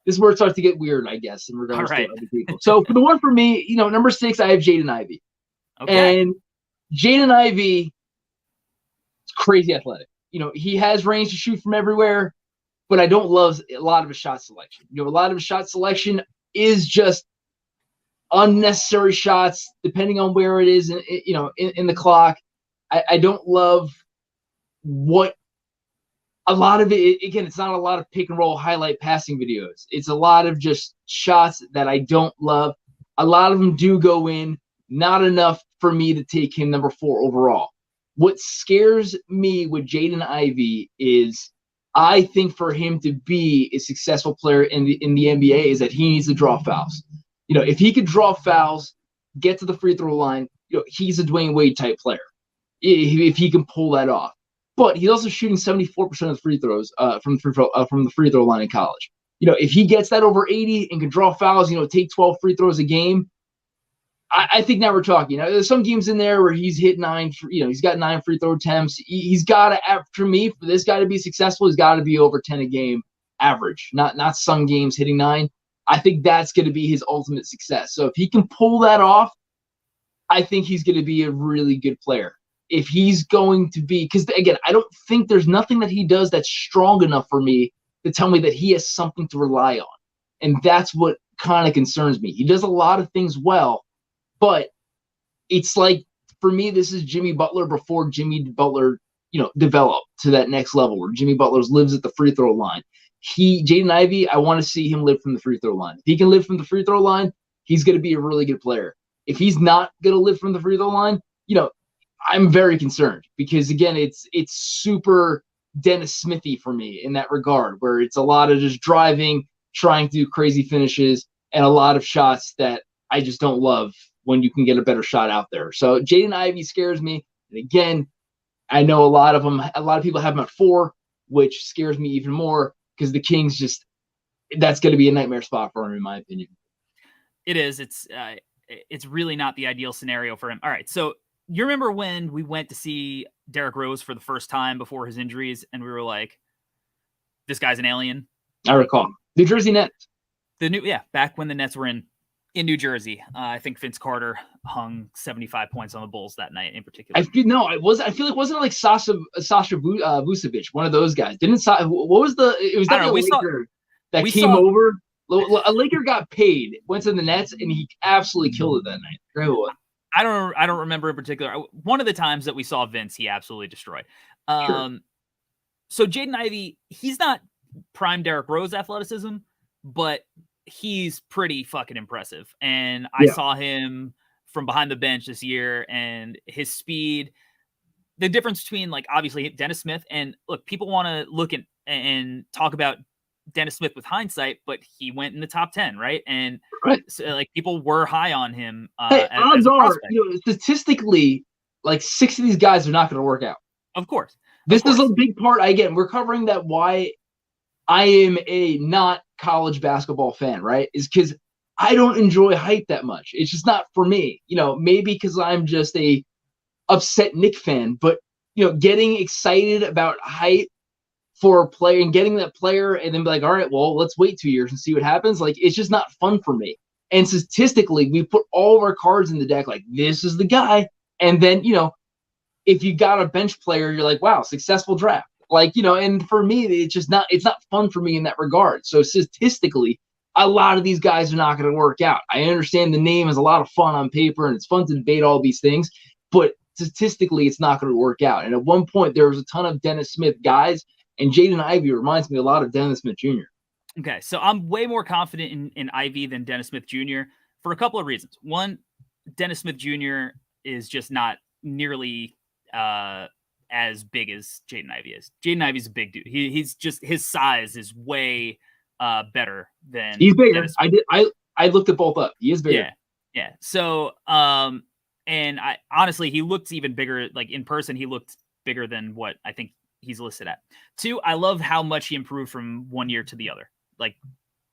This is where it starts to get weird, I guess, in regards to other people. So for the one for me, number 6, I have Jaden Ivy. Okay. And Jaden Ivy is crazy athletic. He has range to shoot from everywhere, but I don't love a lot of his shot selection. A lot of his shot selection is just unnecessary shots, depending on where it is, in the clock. I don't love what. A lot of it, again, it's not a lot of pick and roll highlight passing videos. It's a lot of just shots that I don't love. A lot of them do go in, not enough for me to take him number 4 overall. What scares me with Jaden Ivy is I think for him to be a successful player in the NBA is that he needs to draw fouls. If he could draw fouls, get to the free throw line, he's a Dwayne Wade type player if he can pull that off. But he's also shooting 74% of the free throws from the free throw line in college. If he gets that over 80 and can draw fouls, take 12 free throws a game, I think now we're talking. There's some games in there where he's hit 9. He's got 9 free throw attempts. He's got to, for me, for this guy to be successful, he's got to be over 10 a game average. Not some games hitting 9. I think that's going to be his ultimate success. So if he can pull that off, I think he's going to be a really good player. If he's going to be, because again, I don't think there's nothing that he does that's strong enough for me to tell me that he has something to rely on. And that's what kind of concerns me. He does a lot of things well, but it's like, for me, this is Jimmy Butler before Jimmy Butler, developed to that next level where Jimmy Butler lives at the free throw line. Jaden Ivy, I want to see him live from the free throw line. If he can live from the free throw line, he's going to be a really good player. If he's not going to live from the free throw line, I'm very concerned because, again, it's super Dennis Smithy for me in that regard, where it's a lot of just driving, trying to do crazy finishes, and a lot of shots that I just don't love when you can get a better shot out there. So Jaden Ivy scares me. And again, I know a lot of people have him at 4, which scares me even more because the Kings that's going to be a nightmare spot for him, in my opinion. It is. It's really not the ideal scenario for him. All right. So you remember when we went to see Derrick Rose for the first time before his injuries, and we were like, this guy's an alien? I recall. New Jersey Nets. Back when the Nets were in New Jersey. I think Vince Carter hung 75 points on the Bulls that night in particular. I feel like wasn't it like Sasha Vucevic, one of those guys? It was that Laker that came over. A Laker got paid, went to the Nets, and he absolutely killed it that night. Great one. I don't remember in particular. One of the times that we saw Vince, he absolutely destroyed. Sure. So Jaden Ivey, he's not prime Derrick Rose athleticism, but he's pretty fucking impressive. And I saw him from behind the bench this year, and his speed, the difference between, like, obviously Dennis Smith, and look, people want to look at and talk about Dennis Smith with hindsight, but he went in the top 10, right? And so, like, people were high on him. Odds are, statistically, like 6 of these guys are not going to work out. Of course. This is a big part. Again, we're covering that why I am a not college basketball fan, right? Is because I don't enjoy hype that much. It's just not for me. Maybe because I'm just a upset Knick fan, but getting excited about hype for a player and getting that player and then be like, all right, well, let's wait 2 years and see what happens. Like, it's just not fun for me. And statistically, we put all of our cards in the deck, like, this is the guy. And then, if you got a bench player, you're like, wow, successful draft. Like, and for me, it's not fun for me in that regard. So statistically, a lot of these guys are not going to work out. I understand the name is a lot of fun on paper and it's fun to debate all these things, but statistically, it's not going to work out. And at one point, there was a ton of Dennis Smith guys, and Jaden Ivey reminds me a lot of Dennis Smith Jr. Okay, so I'm way more confident in Ivy than Dennis Smith Jr. for a couple of reasons. One, Dennis Smith Jr. is just not nearly as big as Jaden Ivey is. Jaden Ivey's a big dude. He's just, his size is way better than. He's bigger. I looked at both up. He is bigger. Yeah. So and I honestly, he looked even bigger. Like in person, he looked bigger than what I think he's listed at. 2, I love how much he improved from one year to the other. Like,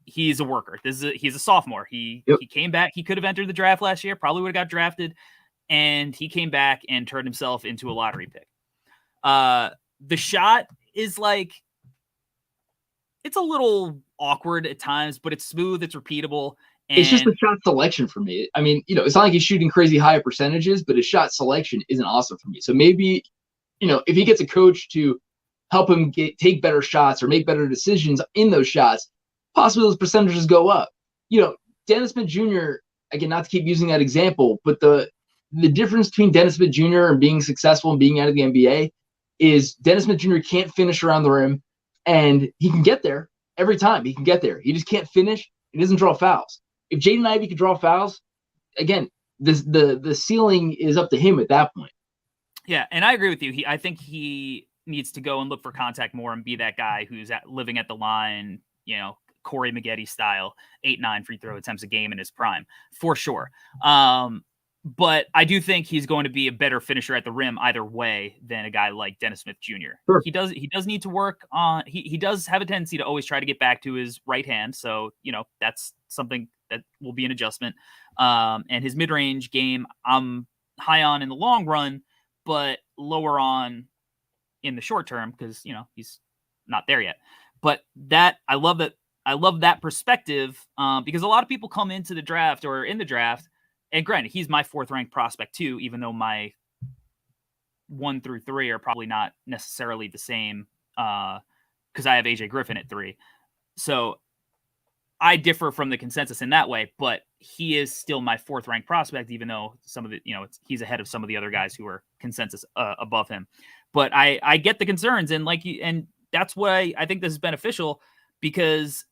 he's a worker. He's a sophomore. He came back. He could have entered the draft last year, probably would have got drafted, and he came back and turned himself into a lottery pick. The shot is like, it's a little awkward at times, but it's smooth, it's repeatable. And it's just the shot selection for me. I mean, it's not like he's shooting crazy high percentages, but his shot selection isn't awesome for me. So maybe, if he gets a coach to help him take better shots or make better decisions in those shots, possibly those percentages go up. Dennis Smith Jr., again, not to keep using that example, but the difference between Dennis Smith Jr. and being successful and being out of the NBA is Dennis Smith Jr. can't finish around the rim, and he can get there every time. He can get there. He just can't finish. He doesn't draw fouls. If Jaden Ivey could draw fouls, again, the ceiling is up to him at that point. Yeah, and I agree with you. I think he needs to go and look for contact more and be that guy who's living at the line, Corey Maggette style, 8-9 free throw attempts a game in his prime, for sure. But I do think he's going to be a better finisher at the rim either way than a guy like Dennis Smith Jr. Sure. He does need to work on. He does have a tendency to always try to get back to his right hand, so that's something that will be an adjustment. And his mid-range game, I'm high on in the long run, but lower on in the short term because he's not there yet. But I love that perspective because a lot of people come into the draft or in the draft. And granted, he's my 4th ranked prospect too, even though my 1 through 3 are probably not necessarily the same because I have AJ Griffin at 3. So I differ from the consensus in that way, but he is still my 4th ranked prospect, even though some of the, he's ahead of some of the other guys who are consensus above him. But I get the concerns, and and that's why I think this is beneficial because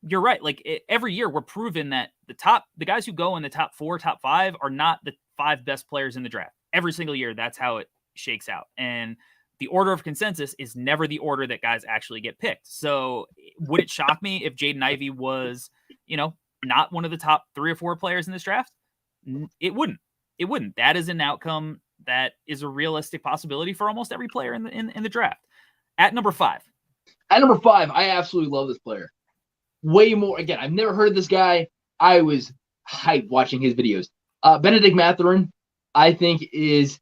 you're right. Every year we're proven that the guys who go in the top 4, top 5 are not the 5 best players in the draft. Every single year, that's how it shakes out. And the order of consensus is never the order that guys actually get picked. So would it shock me if Jaden Ivy was, not one of the top 3 or 4 players in this draft? It wouldn't. It wouldn't. That is an outcome that is a realistic possibility for almost every player in the draft. At number 5. At number 5, I absolutely love this player. Way more. Again, I've never heard of this guy. I was hyped watching his videos. Benedict Matherin, I think, is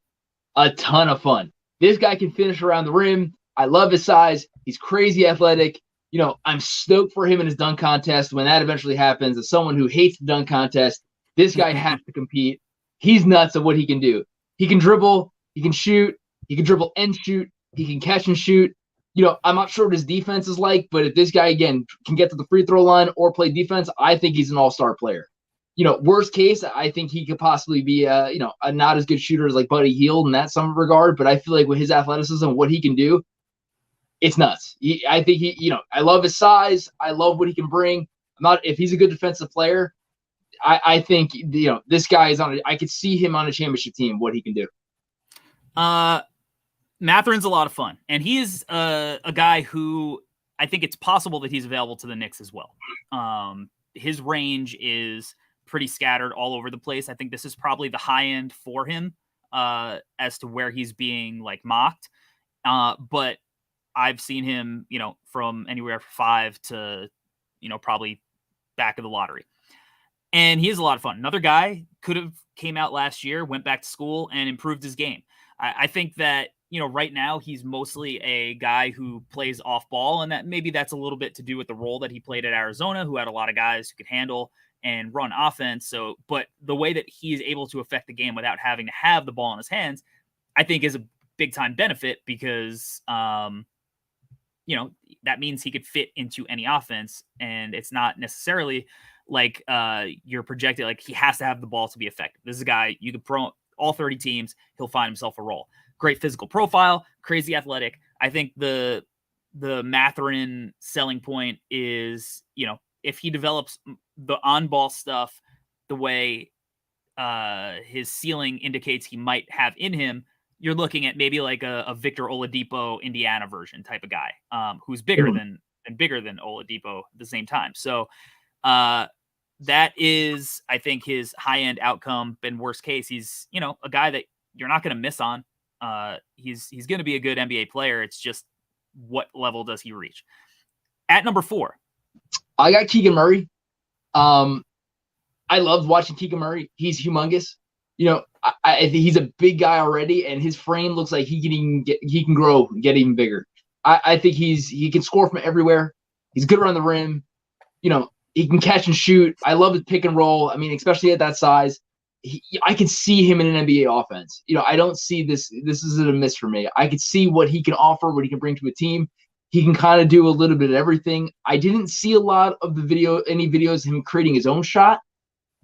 a ton of fun. This guy can finish around the rim. I love his size. He's crazy athletic. I'm stoked for him in his dunk contest when that eventually happens. As someone who hates the dunk contest, this guy has to compete. He's nuts at what he can do. He can dribble. He can shoot. He can dribble and shoot. He can catch and shoot. I'm not sure what his defense is like, but if this guy, again, can get to the free throw line or play defense, I think he's an all-star player. Worst case, I think he could possibly be a not as good shooter as like Buddy Hield in that some regard, but I feel like with his athleticism, what he can do, it's nuts. I think I love his size. I love what he can bring. If he's a good defensive player, I think, this guy is I could see him on a championship team, what he can do. Matherin's a lot of fun, and he is a guy who I think it's possible that he's available to the Knicks as well. His range is pretty scattered all over the place. I think this is probably the high end for him as to where he's being mocked. But I've seen him, from anywhere from 5 to, probably back of the lottery. And he is a lot of fun. Another guy could have came out last year, went back to school and improved his game. I think that, right now he's mostly a guy who plays off ball, and that maybe that's a little bit to do with the role that he played at Arizona, who had a lot of guys who could handle and run offense. So, but the way that he is able to affect the game without having to have the ball in his hands, I think is a big time benefit because, that means he could fit into any offense, and it's not necessarily like you're projected, like he has to have the ball to be effective. This is a guy you could throw all 30 teams, he'll find himself a role. Great physical profile, crazy athletic. I think the Matherin selling point is, if he develops the on-ball stuff the way his ceiling indicates he might have in him, you're looking at maybe like a Victor Oladipo Indiana version type of guy who's bigger than Oladipo at the same time. So that is, I think, his high-end outcome. But in worst case, he's, a guy that you're not going to miss on. He's going to be a good NBA player. It's just what level does he reach? At number 4, I got Keegan Murray. I loved watching Keegan Murray. He's humongous. I think he's a big guy already, and his frame looks like he can grow and get even bigger. I think he can score from everywhere. He's good around the rim. He can catch and shoot. I love his pick and roll. I mean, especially at that size. I can see him in an NBA offense. I don't see this. This isn't a miss for me. I could see what he can offer, what he can bring to a team. He can kind of do a little bit of everything. I didn't see a lot of any videos of him creating his own shot,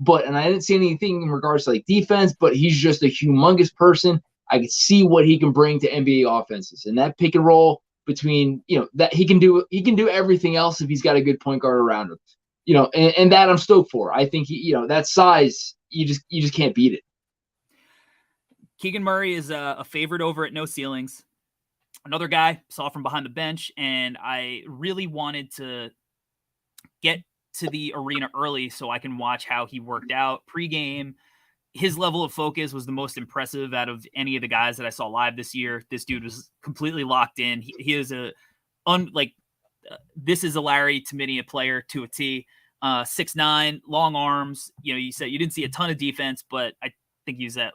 and I didn't see anything in regards to defense, but he's just a humongous person. I could see what he can bring to NBA offenses, and that pick and roll between, that he can do everything else if he's got a good point guard around him. and that I'm stoked for. I think that size, you just can't beat it. Keegan Murray is a favorite over at No Ceilings. Another guy saw from behind the bench, and I really wanted to get to the arena early so I can watch how he worked out pregame. His level of focus was the most impressive out of any of the guys that I saw live this year. This dude was completely locked in. He is this is a Larry Taminia player to a T. 6'9", long arms. You said you didn't see a ton of defense, but I think he's at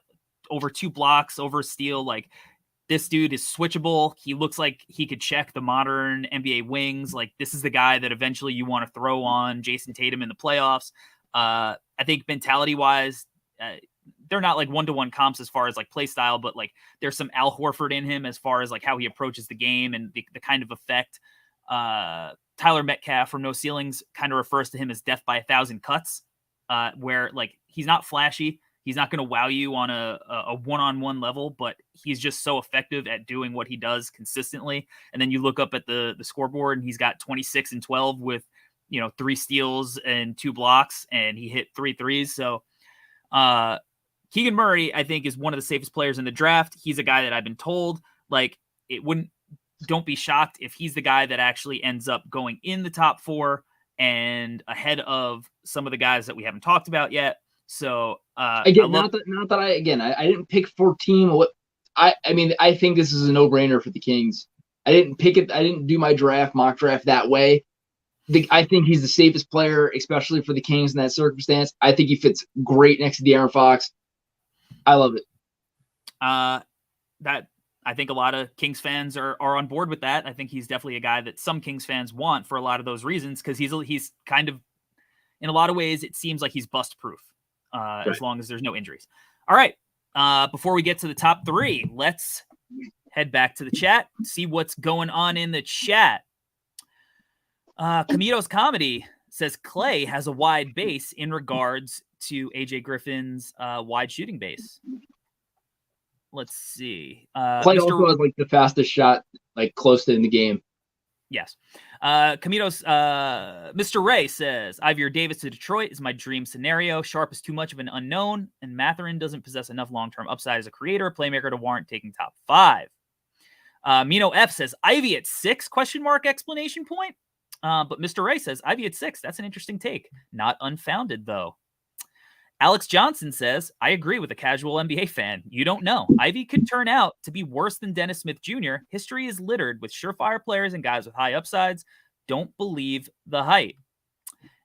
over 2 blocks, over a steal. Like, this dude is switchable. He looks like he could check the modern NBA wings. Like, this is the guy that eventually you want to throw on Jason Tatum in the playoffs. I think mentality-wise, they're not like one-to-one comps as far as like play style, but like there's some Al Horford in him as far as like how he approaches the game and the kind of effect. Tyler Metcalf from No Ceilings kind of refers to him as death by 1,000 cuts, where like he's not flashy. He's not going to wow you on a one-on-one level, but he's just so effective at doing what he does consistently. And then you look up at the scoreboard and he's got 26 and 12 with, 3 steals and 2 blocks, and he hit 3 threes. So Keegan Murray, I think, is one of the safest players in the draft. He's a guy that I've been told, like, don't be shocked if he's the guy that actually ends up going in the top 4 and ahead of some of the guys that we haven't talked about yet. So again, not that I didn't pick 14. I think this is a no-brainer for the Kings. I didn't pick it. I didn't do my mock draft that way. I think he's the safest player, especially for the Kings in that circumstance. I think he fits great next to De'Aaron Fox. I love it. I think a lot of Kings fans are on board with that. I think he's definitely a guy that some Kings fans want for a lot of those reasons, because he's kind of, in a lot of ways, it seems like he's bust-proof. Right. As long as there's no injuries. All right. Before we get to the top 3, let's head back to the chat, see what's going on in the chat. Camito's Comedy says Clay has a wide base in regards to AJ Griffin's wide shooting base. Let's see. Clay also has like the fastest shot, like close to in the game. Yes. Camito's Mr. Ray says, Ivy Davis to Detroit is my dream scenario. Sharp is too much of an unknown, and Matherin doesn't possess enough long-term upside as a creator, playmaker to warrant taking top 5. Mino F says, Ivy at 6, ? But Mr. Ray says, Ivy at 6. That's an interesting take. Not unfounded, though. Alex Johnson says, I agree with a casual NBA fan. You don't know. Ivy could turn out to be worse than Dennis Smith Jr. History is littered with surefire players and guys with high upsides. Don't believe the hype.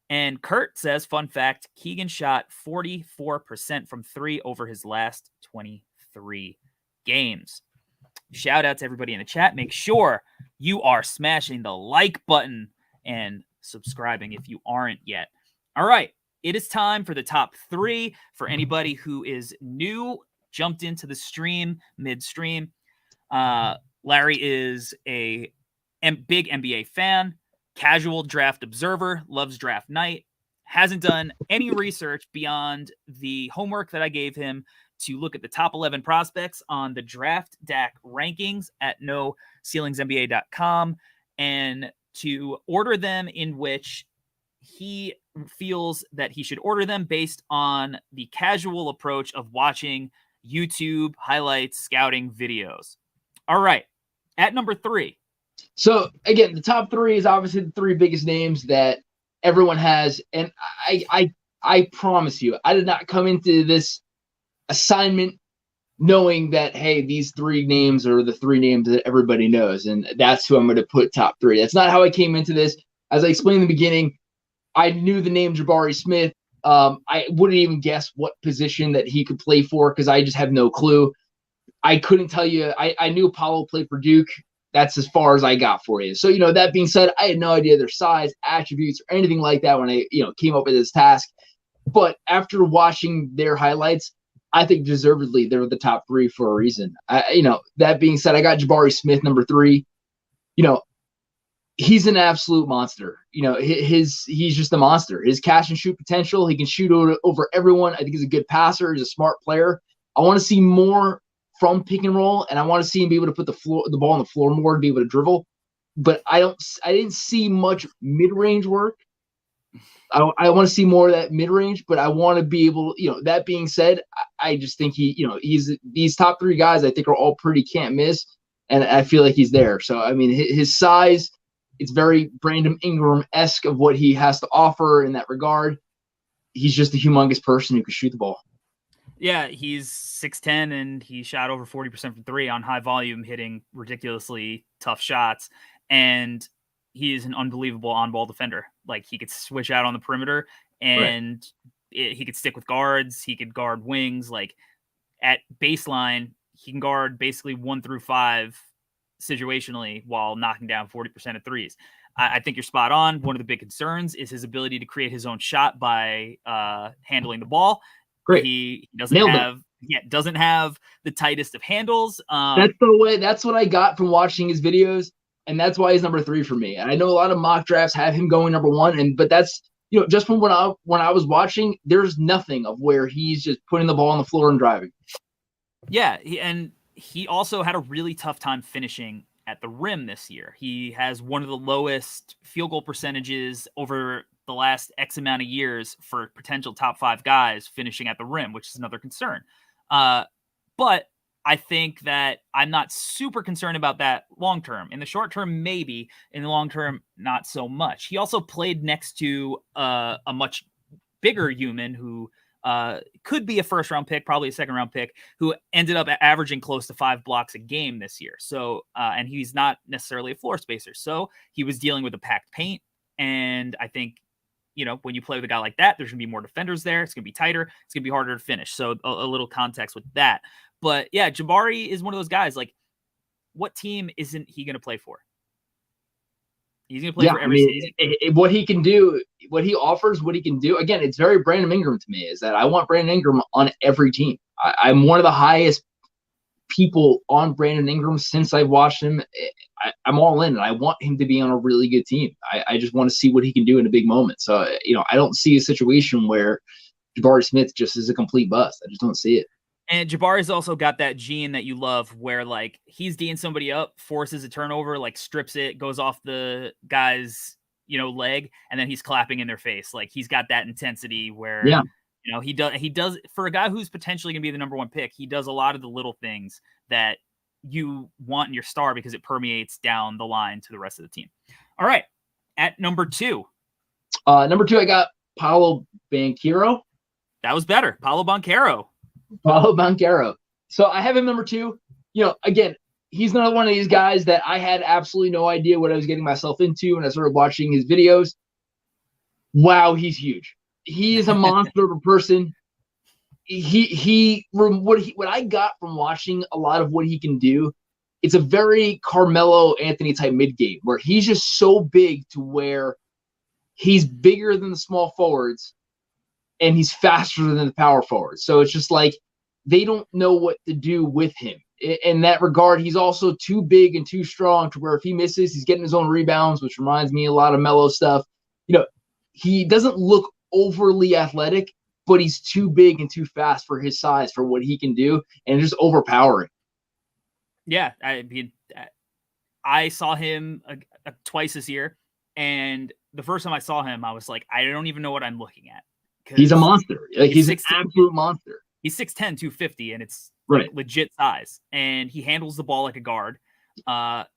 And Kurt says, fun fact, Keegan shot 44% from 3 over his last 23 games. Shout out to everybody in the chat. Make sure you are smashing the like button and subscribing if you aren't yet. All right. It is time for the top 3. For anybody who is new, jumped into the stream midstream. Larry is a big NBA fan, casual draft observer, loves draft night, hasn't done any research beyond the homework that I gave him to look at the top 11 prospects on the Draft DAC rankings at NoCeilingsNBA.com and to order them in which he feels that he should order them based on the casual approach of watching YouTube highlights, scouting videos. All right. At number 3. So again, the top 3 is obviously the 3 biggest names that everyone has. And I promise you, I did not come into this assignment knowing that, hey, these 3 names are the 3 names that everybody knows. And that's who I'm going to put top 3. That's not how I came into this. As I explained in the beginning, I knew the name Jabari Smith. I wouldn't even guess what position that he could play for because I just have no clue. I couldn't tell you. I knew Apollo played for Duke. That's as far as I got for you. So, that being said, I had no idea their size, attributes, or anything like that when I, came up with this task. But after watching their highlights, I think deservedly they're the top 3 for a reason. That being said, I got Jabari Smith, number 3. He's an absolute monster. He's just a monster. His catch and shoot potential, he can shoot over everyone. I think he's a good passer. He's a smart player. I want to see more from pick and roll, and I want to see him be able to put the ball on the floor more and be able to dribble. But I didn't see much mid-range work. I want to see more of that mid range, but I want to be able, that being said, I just think he's these top three guys I think are all pretty can't miss. And I feel like he's there. So, I mean, his size, it's very Brandon Ingram-esque of what he has to offer in that regard. He's just a humongous person who can shoot the ball. Yeah, he's 6'10", and he shot over 40% from three on high volume, hitting ridiculously tough shots. And he is an unbelievable on-ball defender. Like, he could switch out on the perimeter, and he could stick with guards. He could guard wings. Like, at baseline, he can guard basically 1 through 5 situationally while knocking down 40% of threes. I think you're spot on. One of the big concerns is his ability to create his own shot by handling the ball. Great. He doesn't have the tightest of handles. That's what I got from watching his videos, and that's why he's number 3 for me. And I know a lot of mock drafts have him going number 1, but that's just from when I was watching, there's nothing of where he's just putting the ball on the floor and driving. Yeah, he also had a really tough time finishing at the rim this year. He has one of the lowest field goal percentages over the last X amount of years for potential top 5 guys finishing at the rim, which is another concern. But I think that I'm not super concerned about that long term. In the short term, maybe. In the long term, not so much. He also played next to a much bigger human who could be a first-round pick, probably a second-round pick, who ended up averaging close to 5 blocks a game this year. So, and he's not necessarily a floor spacer. So he was dealing with a packed paint. And I think, when you play with a guy like that, there's going to be more defenders there. It's going to be tighter. It's going to be harder to finish. So a little context with that. But yeah, Jabari is one of those guys. Like, what team isn't he going to play for? He's going to play for every season. What he can do, what he offers, what he can do. Again, it's very Brandon Ingram to me, is that I want Brandon Ingram on every team. I'm one of the highest people on Brandon Ingram since I've watched him. I'm all in, and I want him to be on a really good team. I just want to see what he can do in a big moment. So, I don't see a situation where Jabari Smith just is a complete bust. I just don't see it. And Jabari's also got that gene that you love where, like, he's D'ing somebody up, forces a turnover, like, strips it, goes off the guy's, leg, and then he's clapping in their face. Like, he's got that intensity where, he does, for a guy who's potentially going to be the number 1 pick, he does a lot of the little things that you want in your star because it permeates down the line to the rest of the team. All right. At number 2. Number 2, I got Paolo Banchero. That was better. Paolo Banchero. So I have him number 2. Again, he's another one of these guys that I had absolutely no idea what I was getting myself into when I started watching his videos. Wow, he's huge. He is a monster of a person. What I got from watching a lot of what he can do, it's a very Carmelo Anthony type mid game where he's just so big to where he's bigger than the small forwards and he's faster than the power forwards. So it's just like they don't know what to do with him. In that regard, he's also too big and too strong to where if he misses, he's getting his own rebounds, which reminds me a lot of Melo stuff. He doesn't look overly athletic, but he's too big and too fast for his size for what he can do, and just overpowering. Yeah, I saw him twice this year, and the first time I saw him, I was like, I don't even know what I'm looking at. He's a monster. He's an absolute monster. He's 6'10", 250, and it's like legit size. And he handles the ball like a guard. The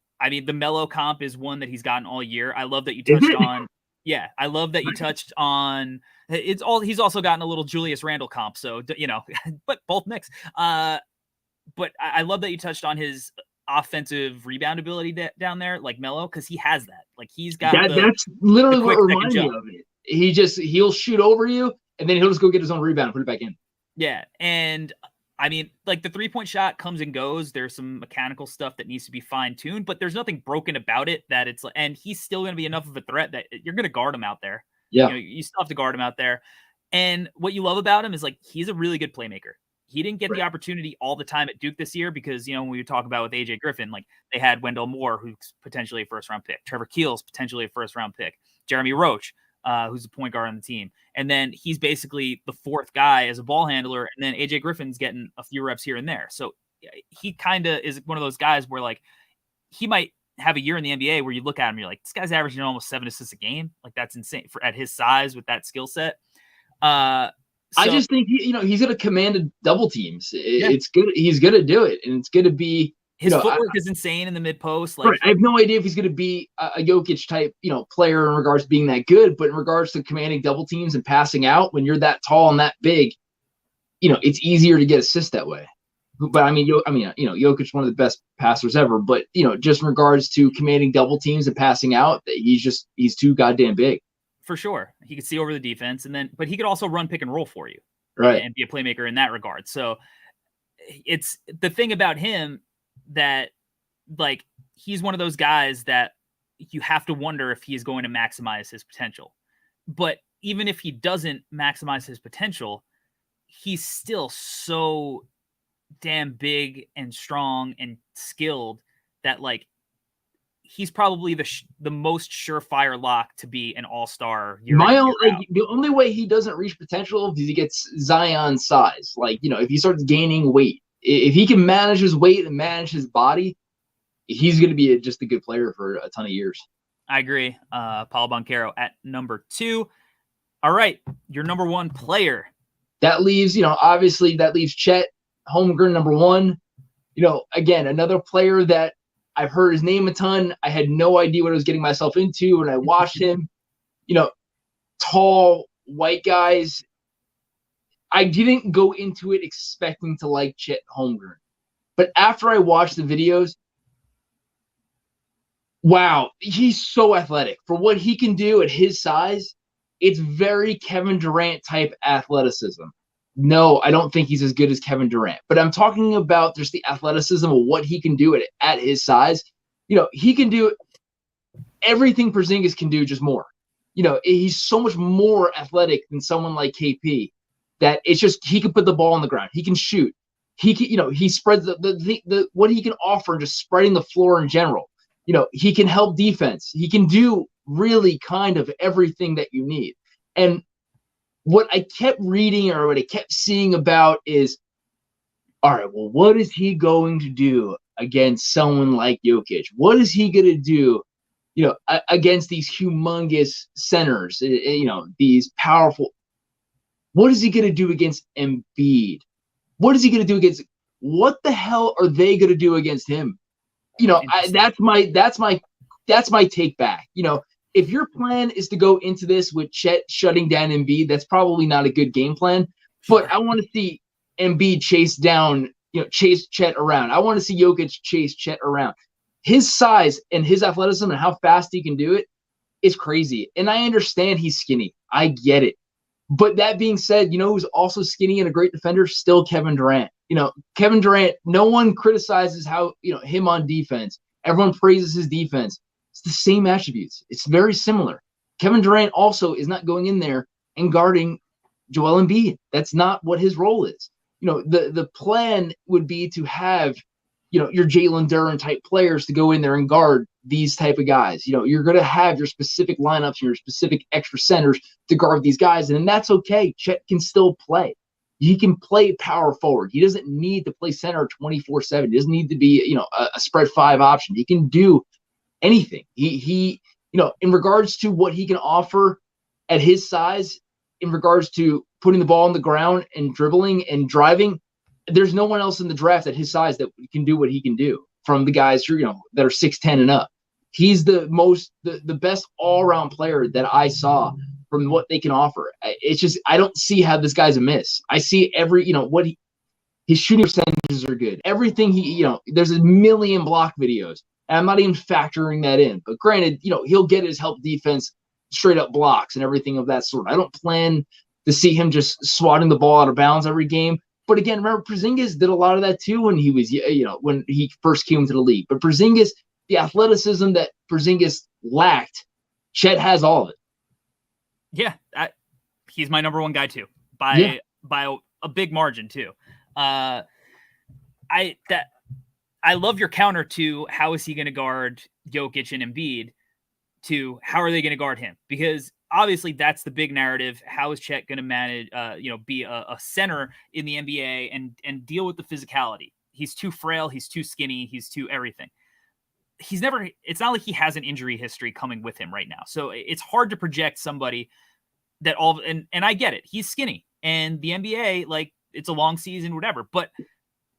Melo comp is one that he's gotten all year. I love that you touched on. Yeah, I love that you touched on. He's also gotten a little Julius Randle comp. So but both mix. But I love that you touched on his offensive rebound ability down there, like Melo, because he has that. Like he's got that's literally what reminds me of it. He'll shoot over you, and then he'll just go get his own rebound and put it back in. Yeah, and like the 3-point shot comes and goes. There's some mechanical stuff that needs to be fine-tuned, but there's nothing broken about it that it's like, and he's still going to be enough of a threat that you're going to guard him out there. Yeah. You still have to guard him out there. And what you love about him is like, he's a really good playmaker. He didn't get the opportunity all the time at Duke this year because, when we talk about with AJ Griffin, like they had Wendell Moore, who's potentially a first-round pick. Trevor Keels, potentially a first-round pick. Jeremy Roach, who's a point guard on the team. And then he's basically the 4th guy as a ball handler. And then AJ Griffin's getting a few reps here and there. So he kind of is one of those guys where like he might have a year in the NBA where you look at him, you're like, this guy's averaging almost 7 assists a game. Like, that's insane at his size with that skill set. I just think he's going to command double teams. Yeah. It's good. He's going to do it, and it's going to be. His footwork is insane in the mid post. Like, right. I have no idea if he's going to be a Jokic type, player in regards to being that good, but in regards to commanding double teams and passing out, when you're that tall and that big, it's easier to get assists that way. But Jokic's one of the best passers ever. But just in regards to commanding double teams and passing out, he's too goddamn big. For sure, he could see over the defense, but he could also run pick and roll for you, right, and be a playmaker in that regard. So it's the thing about him that, like, he's one of those guys that you have to wonder if he is going to maximize his potential. But even if he doesn't maximize his potential, he's still so damn big and strong and skilled that, like, he's probably the most surefire lock to be an all-star. The only way he doesn't reach potential is he gets Zion's size. Like, if he starts gaining weight, if he can manage his weight and manage his body, he's going to be just a good player for a ton of years. I agree. Paolo Banchero at number 2. All right, your number 1 player. That leaves, obviously that leaves Chet Holmgren, number 1. Again, another player that I've heard his name a ton. I had no idea what I was getting myself into when I watched him. Tall, white guys. I didn't go into it expecting to like Chet Holmgren. But after I watched the videos, wow, he's so athletic. For what he can do at his size, it's very Kevin Durant type athleticism. No, I don't think he's as good as Kevin Durant. But I'm talking about just the athleticism of what he can do at his size. He can do everything Porzingis can do, just more. He's so much more athletic than someone like KP. That it's just he can put the ball on the ground. He can shoot. He can, he spreads the what he can offer, just spreading the floor in general. He can help defense. He can do really kind of everything that you need. And what I kept reading or what I kept seeing about is, all right, well, what is he going to do against someone like Jokic? What is he going to do, against these humongous centers, these powerful. What is he going to do against Embiid? What is he going to do against? What the hell are they going to do against him? That's my take back. If your plan is to go into this with Chet shutting down Embiid, that's probably not a good game plan. But I want to see Embiid chase Chet around. I want to see Jokic chase Chet around. His size and his athleticism and how fast he can do it is crazy. And I understand he's skinny. I get it. But that being said, who's also skinny and a great defender? Still Kevin Durant. Kevin Durant, no one criticizes how, him on defense. Everyone praises his defense. It's the same attributes. It's very similar. Kevin Durant also is not going in there and guarding Joel Embiid. That's not what his role is. The plan would be to have, your Jalen Durham type players to go in there and guard these type of guys. You're going to have your specific lineups and your specific extra centers to guard these guys. And that's okay. Chet can still play. He can play power forward. He doesn't need to play center 24/7. He doesn't need to be, a spread 5 option. He can do anything. He in regards to what he can offer at his size, in regards to putting the ball on the ground and dribbling and driving, there's no one else in the draft at his size that can do what he can do from the guys who, that are 6'10" and up. He's the best all-around player that I saw from what they can offer. It's just, I don't see how this guy's a miss. I see his shooting percentages are good. Everything there's a million block videos, and I'm not even factoring that in. But granted, he'll get his help defense straight up blocks and everything of that sort. I don't plan to see him just swatting the ball out of bounds every game. But again, remember, Porzingis did a lot of that too when he was, when he first came into the league. But Porzingis, the athleticism that Porzingis lacked, Chet has all of it. Yeah, he's my number 1 guy too, by a big margin too. I love your counter to how is he going to guard Jokic and Embiid to how are they going to guard him? Because obviously that's the big narrative. How is Chet going to manage, be a center in the NBA and deal with the physicality? He's too frail. He's too skinny. He's too everything. it's not like he has an injury history coming with him right now. So it's hard to project somebody that and I get it. He's skinny, and the NBA, like, it's a long season, whatever. But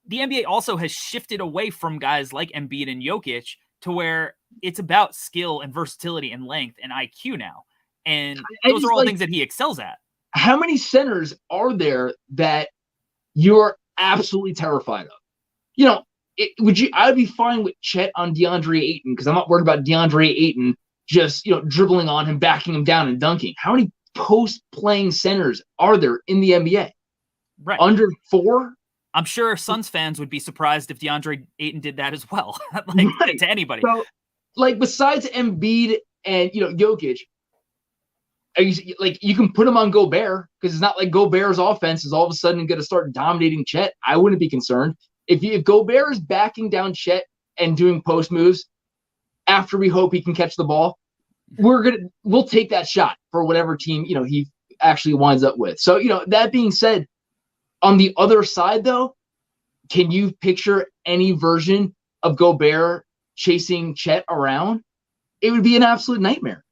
the NBA also has shifted away from guys like Embiid and Jokic to where it's about skill and versatility and length and IQ now. And those are all things that he excels at. How many centers are there that you're absolutely terrified of? You know, I would be fine with Chet on DeAndre Ayton because I'm not worried about DeAndre Ayton just, dribbling on him, backing him down and dunking. How many post-playing centers are there in the NBA? Right. Under 4? I'm sure Suns fans would be surprised if DeAndre Ayton did that as well, right. To anybody. So, besides Embiid and, Jokic, you can put him on Gobert because it's not like Gobert's offense is all of a sudden going to start dominating Chet. I wouldn't be concerned. If Gobert is backing down Chet and doing post moves after we hope he can catch the ball, we'll take that shot for whatever team, he actually winds up with. So, that being said, on the other side though, can you picture any version of Gobert chasing Chet around? It would be an absolute nightmare.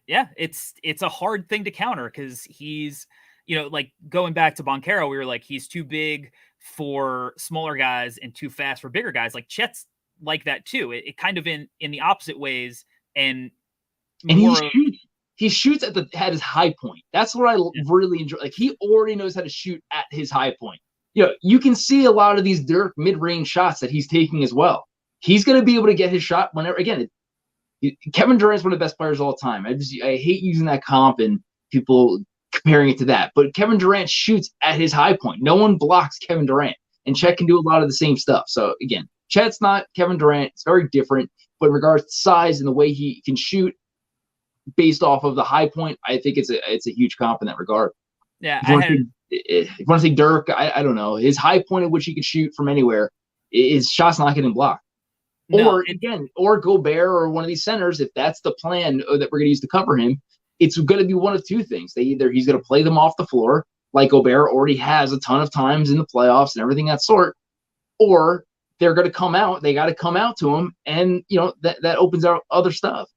It's a hard thing to counter because he's, going back to Boncaro, we were like, he's too big for smaller guys and too fast for bigger guys. Like Chet's like that too. It kind of in the opposite ways, and he shoots at his high point. That's what I really enjoy. Like, he already knows how to shoot at his high point. You can see a lot of these Dirk mid-range shots that he's taking as well. He's going to be able to get his shot whenever. Again, Kevin Durant's one of the best players of all time. I hate using that comp and people comparing it to that. But Kevin Durant shoots at his high point. No one blocks Kevin Durant. And Chet can do a lot of the same stuff. So, again, Chet's not Kevin Durant. It's very different. But in regards to size and the way he can shoot, based off of the high point, I think it's a huge comp in that regard. Yeah, if you want to say Dirk, I don't know. His high point at which he could shoot from anywhere, his shot's not getting blocked. Or Gobert or one of these centers, if that's the plan that we're going to use to cover him, it's going to be one of two things. Either he's going to play them off the floor, like Gobert already has a ton of times in the playoffs and everything that sort, or they're going to come out. They got to come out to him, and that opens out other stuff.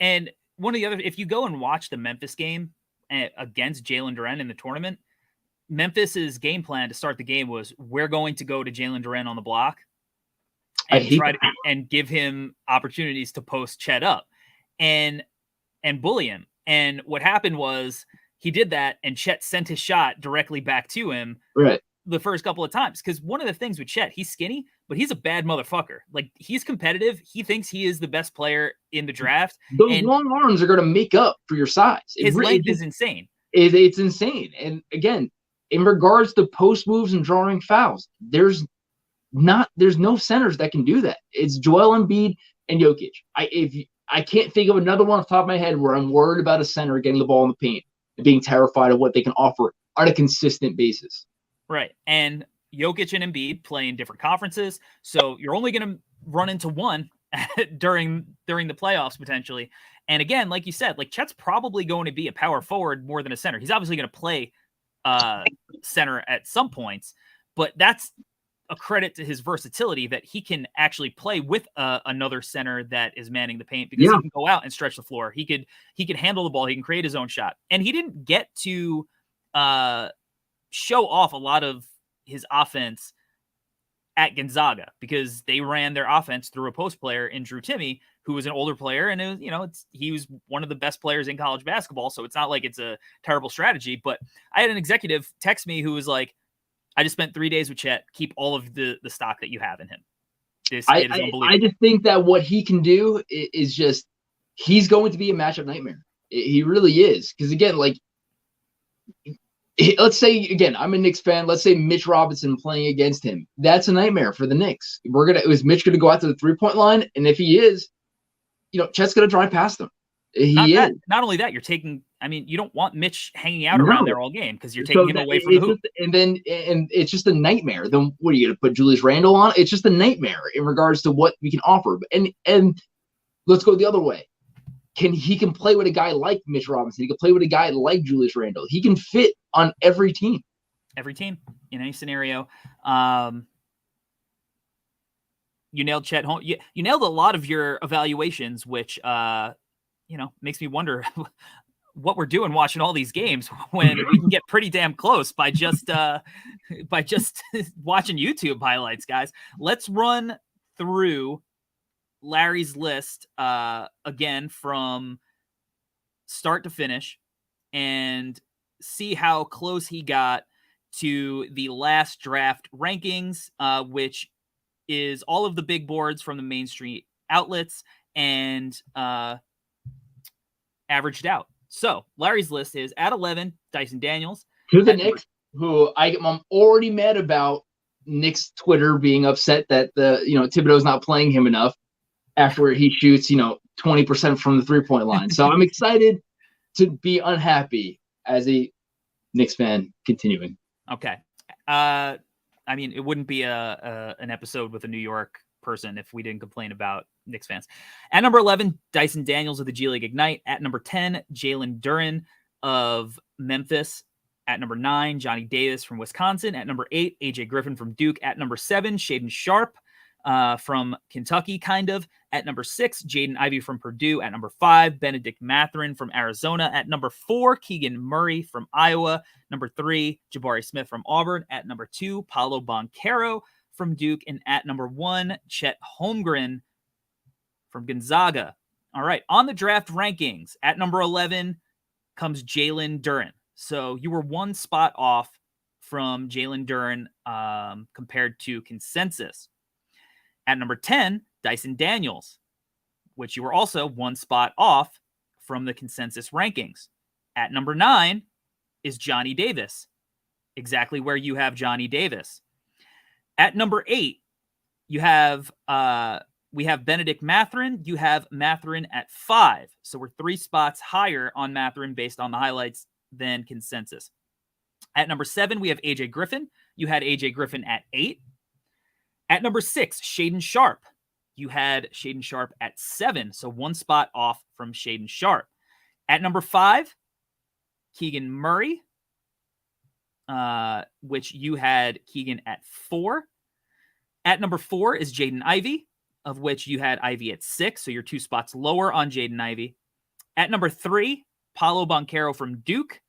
And one of the other, if you go and watch the Memphis game against Jalen Durant in the tournament, Memphis's game plan to start the game was, we're going to go to Jalen Durant on the block and and give him opportunities to post Chet up and bully him. And what happened was he did that, and Chet sent his shot directly back to him. Right. The first couple of times. Because one of the things with Chet, he's skinny, but he's a bad motherfucker. Like, he's competitive. He thinks he is the best player in the draft. Those long arms are going to make up for your size. His length is insane. It's insane. And again, in regards to post moves and drawing fouls, there's no centers that can do that. It's Joel Embiid and Jokic. I can't think of another one off the top of my head where I'm worried about a center getting the ball in the paint and being terrified of what they can offer on a consistent basis. Right. And Jokic and Embiid play in different conferences, so you're only going to run into one during the playoffs potentially. And again, like you said, like, Chet's probably going to be a power forward more than a center. He's obviously going to play center at some points, but that's a credit to his versatility that he can actually play with another center that is manning the paint, because he can go out and stretch the floor. He could handle the ball. He can create his own shot. And he didn't get to show off a lot of his offense at Gonzaga because they ran their offense through a post player in Drew Timme, who was an older player, and it was, he was one of the best players in college basketball. So it's not like it's a terrible strategy. But I had an executive text me who was like, "I just spent 3 days with Chet. Keep all of the stock that you have in him." This kid is unbelievable. I just think that what he can do is just, he's going to be a matchup nightmare. He really is. Because again, like, let's say, again, I'm a Knicks fan. Let's say Mitch Robinson playing against him. That's a nightmare for the Knicks. Is Mitch going to go out to the 3-point line? And if he is, Chet's going to drive past him. Not only that, you're taking, you don't want Mitch hanging out around there all game because you're taking him away from the hoop. And it's just a nightmare. Then what are you going to put Julius Randle on? It's just a nightmare in regards to what we can offer. And let's go the other way. He can play with a guy like Mitch Robinson. He can play with a guy like Julius Randle. He can fit on every team. Every team in any scenario. You nailed Chet Holmgren. You nailed a lot of your evaluations, which makes me wonder what we're doing watching all these games when we can get pretty damn close by just watching YouTube highlights, guys. Let's run through Larry's list again from start to finish and see how close he got to the last draft rankings, which is all of the big boards from the mainstream outlets and averaged out. So Larry's list is at 11, Dyson Daniels. To the Knicks, who I'm already mad about Knicks Twitter being upset that Thibodeau's not playing him enough after he shoots 20% from the 3-point line. So I'm excited to be unhappy as a Knicks fan continuing. Okay. It wouldn't be an episode with a New York person if we didn't complain about Knicks fans. At number 11, Dyson Daniels of the G League Ignite. At number 10, Jalen Durham of Memphis. At number 9, Johnny Davis from Wisconsin. At number 8, AJ Griffin from Duke. At number 7, Shaedon Sharpe from Kentucky, kind of. At number 6, Jaden Ivy from Purdue. At number 5, Benedict Matherin from Arizona. At number 4, Keegan Murray from Iowa. Number 3, Jabari Smith from Auburn. At number 2, Paolo Banchero from Duke. And at number 1, Chet Holmgren from Gonzaga. All right, on the draft rankings, at number 11 comes Jalen Durham. So you were one spot off from Jalen Durham compared to consensus. At number 10, Dyson Daniels, which you were also one spot off from the consensus rankings. At number 9 is Johnny Davis, exactly where you have Johnny Davis. At number 8, we have Benedict Matherin. You have Matherin at 5. So we're 3 spots higher on Matherin based on the highlights than consensus. At number 7, we have AJ Griffin. You had AJ Griffin at 8. At number 6, Shaedon Sharpe. You had Shaedon Sharpe at 7. So 1 spot off from Shaedon Sharpe. At number 5, Keegan Murray, which you had Keegan at 4. At number 4 is Jaden Ivy, of which you had Ivy at 6. So you're 2 spots lower on Jaden Ivy. At number 3, Paolo Banchero from Duke.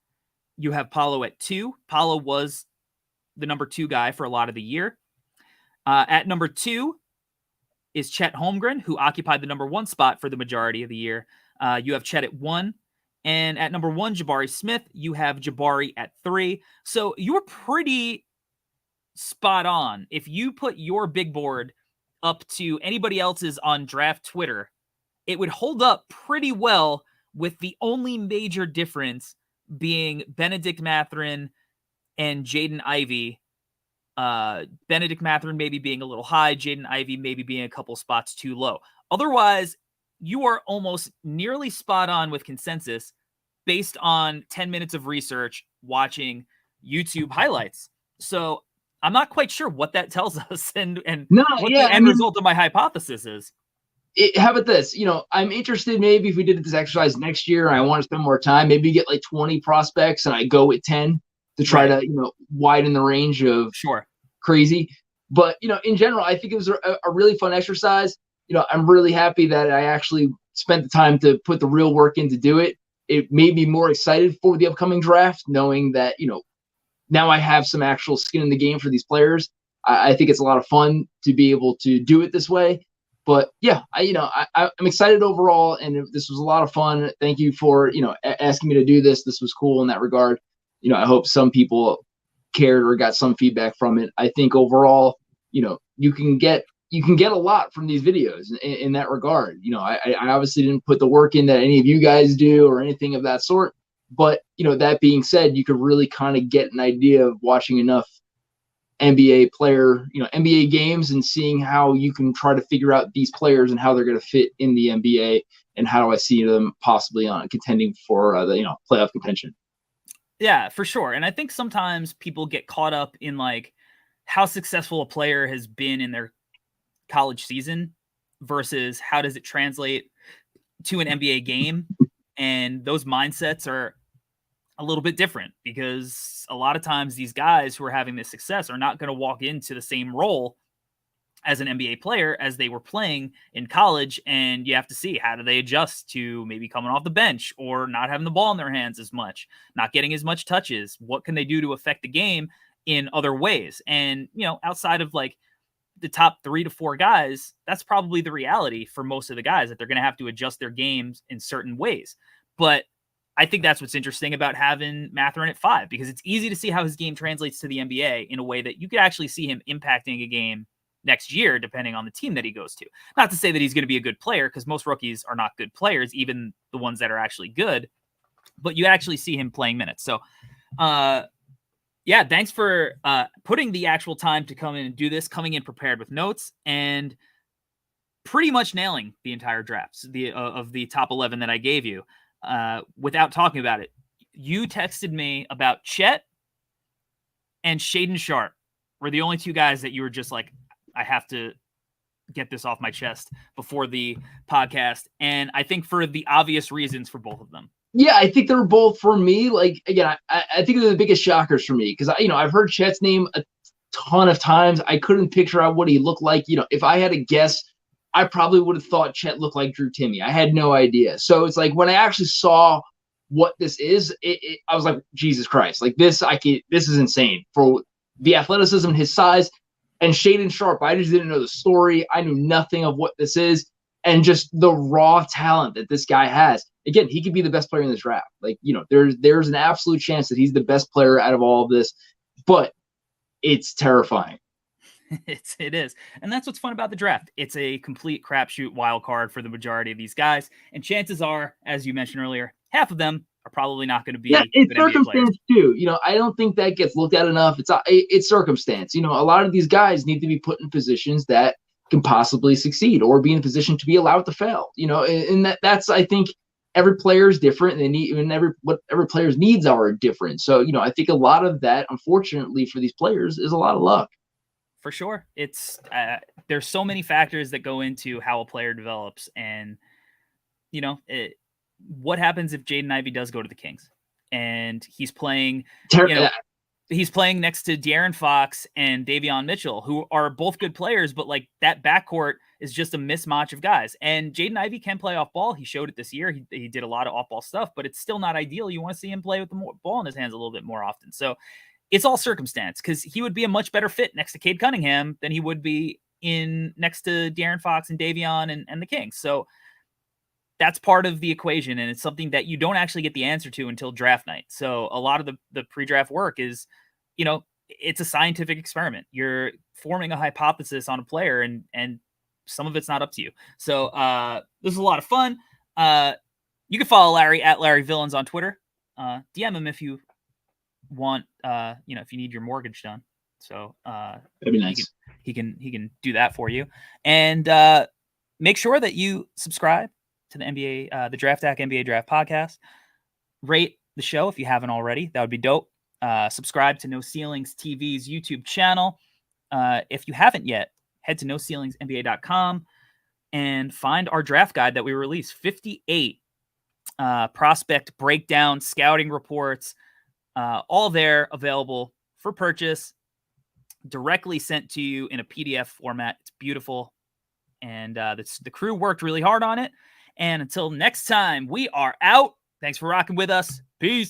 You have Paolo at 2. Paolo was the number 2 guy for a lot of the year. At number 2 is Chet Holmgren, who occupied the number 1 spot for the majority of the year. You have Chet at 1. And at number 1, Jabari Smith, you have Jabari at 3. So you were pretty spot on. If you put your big board up to anybody else's on draft Twitter, it would hold up pretty well, with the only major difference being Benedict Matherin and Jaden Ivy. Benedict Matherin maybe being a little high, Jaden Ivy maybe being a couple spots too low. Otherwise, you are almost nearly spot on with consensus based on 10 minutes of research watching YouTube highlights. So I'm not quite sure what that tells us and what the end result of my hypothesis is. How about this? I'm interested maybe if we did this exercise next year and I want to spend more time, maybe get like 20 prospects and I go with 10 to try to, widen the range of crazy. But, in general, I think it was a really fun exercise. I'm really happy that I actually spent the time to put the real work in to do it. It made me more excited for the upcoming draft, knowing that, now I have some actual skin in the game for these players. I think it's a lot of fun to be able to do it this way. But yeah, I'm excited overall, and this was a lot of fun. Thank you for, asking me to do this. This was cool in that regard. I hope some people cared or got some feedback from it. I think overall, you can get a lot from these videos in that regard. I obviously didn't put the work in that any of you guys do or anything of that sort. But, that being said, you could really kind of get an idea of watching enough NBA player, NBA games and seeing how you can try to figure out these players and how they're going to fit in the NBA and how do I see them possibly on contending for the, playoff contention. Yeah, for sure. And I think sometimes people get caught up in like how successful a player has been in their college season versus how does it translate to an NBA game. And those mindsets are a little bit different because a lot of times these guys who are having this success are not going to walk into the same role as an NBA player as they were playing in college. And you have to see, how do they adjust to maybe coming off the bench or not having the ball in their hands as much, not getting as much touches? What can they do to affect the game in other ways? And, outside of like the top 3 to 4 guys, that's probably the reality for most of the guys, that they're going to have to adjust their games in certain ways. But I think that's what's interesting about having Matherin at 5, because it's easy to see how his game translates to the NBA in a way that you could actually see him impacting a game next year, depending on the team that he goes to. Not to say that he's going to be a good player, because most rookies are not good players, even the ones that are actually good, but you actually see him playing minutes. So, yeah, thanks for putting the actual time to come in and do this, coming in prepared with notes, and pretty much nailing the entire drafts of the top 11 that I gave you without talking about it. You texted me about Chet and Shaedon Sharpe were the only 2 guys that you were just like, I have to get this off my chest before the podcast. And I think for the obvious reasons for both of them. Yeah, I think they're both, for me, like, again, I think they're the biggest shockers for me, because I've heard Chet's name a ton of times. I couldn't picture out what he looked like. If I had to guess, I probably would have thought Chet looked like Drew Timme. I had no idea. So it's like, when I actually saw what this is, I was like, Jesus Christ, like this is insane for the athleticism, his size. And Shaedon Sharpe, I just didn't know the story. I knew nothing of what this is, and just the raw talent that this guy has. Again, he could be the best player in this draft. Like, there's an absolute chance that he's the best player out of all of this, but it's terrifying. It is. And that's what's fun about the draft. It's a complete crapshoot wild card for the majority of these guys. And chances are, as you mentioned earlier, half of them are probably not going to be. Yeah, it's circumstance too. I don't think that gets looked at enough. It's circumstance. A lot of these guys need to be put in positions that can possibly succeed, or be in a position to be allowed to fail. And that's, I think, every player is different. They need, and every player's needs are different. So, I think a lot of that, unfortunately for these players, is a lot of luck. For sure. It's there's so many factors that go into how a player develops, and what happens if Jaden Ivy does go to the Kings and he's playing he's playing next to De'Aaron Fox and Davion Mitchell, who are both good players, but like that backcourt is just a mismatch of guys. And Jaden Ivy can play off ball. He showed it this year. He did a lot of off ball stuff, but it's still not ideal. You want to see him play with the ball in his hands a little bit more often. So it's all circumstance, because he would be a much better fit next to Cade Cunningham than he would be next to De'Aaron Fox and Davion and the Kings. So that's part of the equation, and it's something that you don't actually get the answer to until draft night. So a lot of the pre-draft work is, it's a scientific experiment. You're forming a hypothesis on a player, and some of it's not up to you. So this is a lot of fun. You can follow Larry at Larry Villains on Twitter. DM him if you want, if you need your mortgage done. So that'd be nice. He can do that for you. And make sure that you subscribe to the NBA, the Draft Act NBA Draft Podcast. Rate the show if you haven't already. That would be dope. Subscribe to No Ceilings TV's YouTube channel. If you haven't yet, head to NoCeilingsNBA.com and find our draft guide that we released. 58 prospect breakdown, scouting reports, all there available for purchase, directly sent to you in a PDF format. It's beautiful. And the crew worked really hard on it. And until next time, we are out. Thanks for rocking with us. Peace.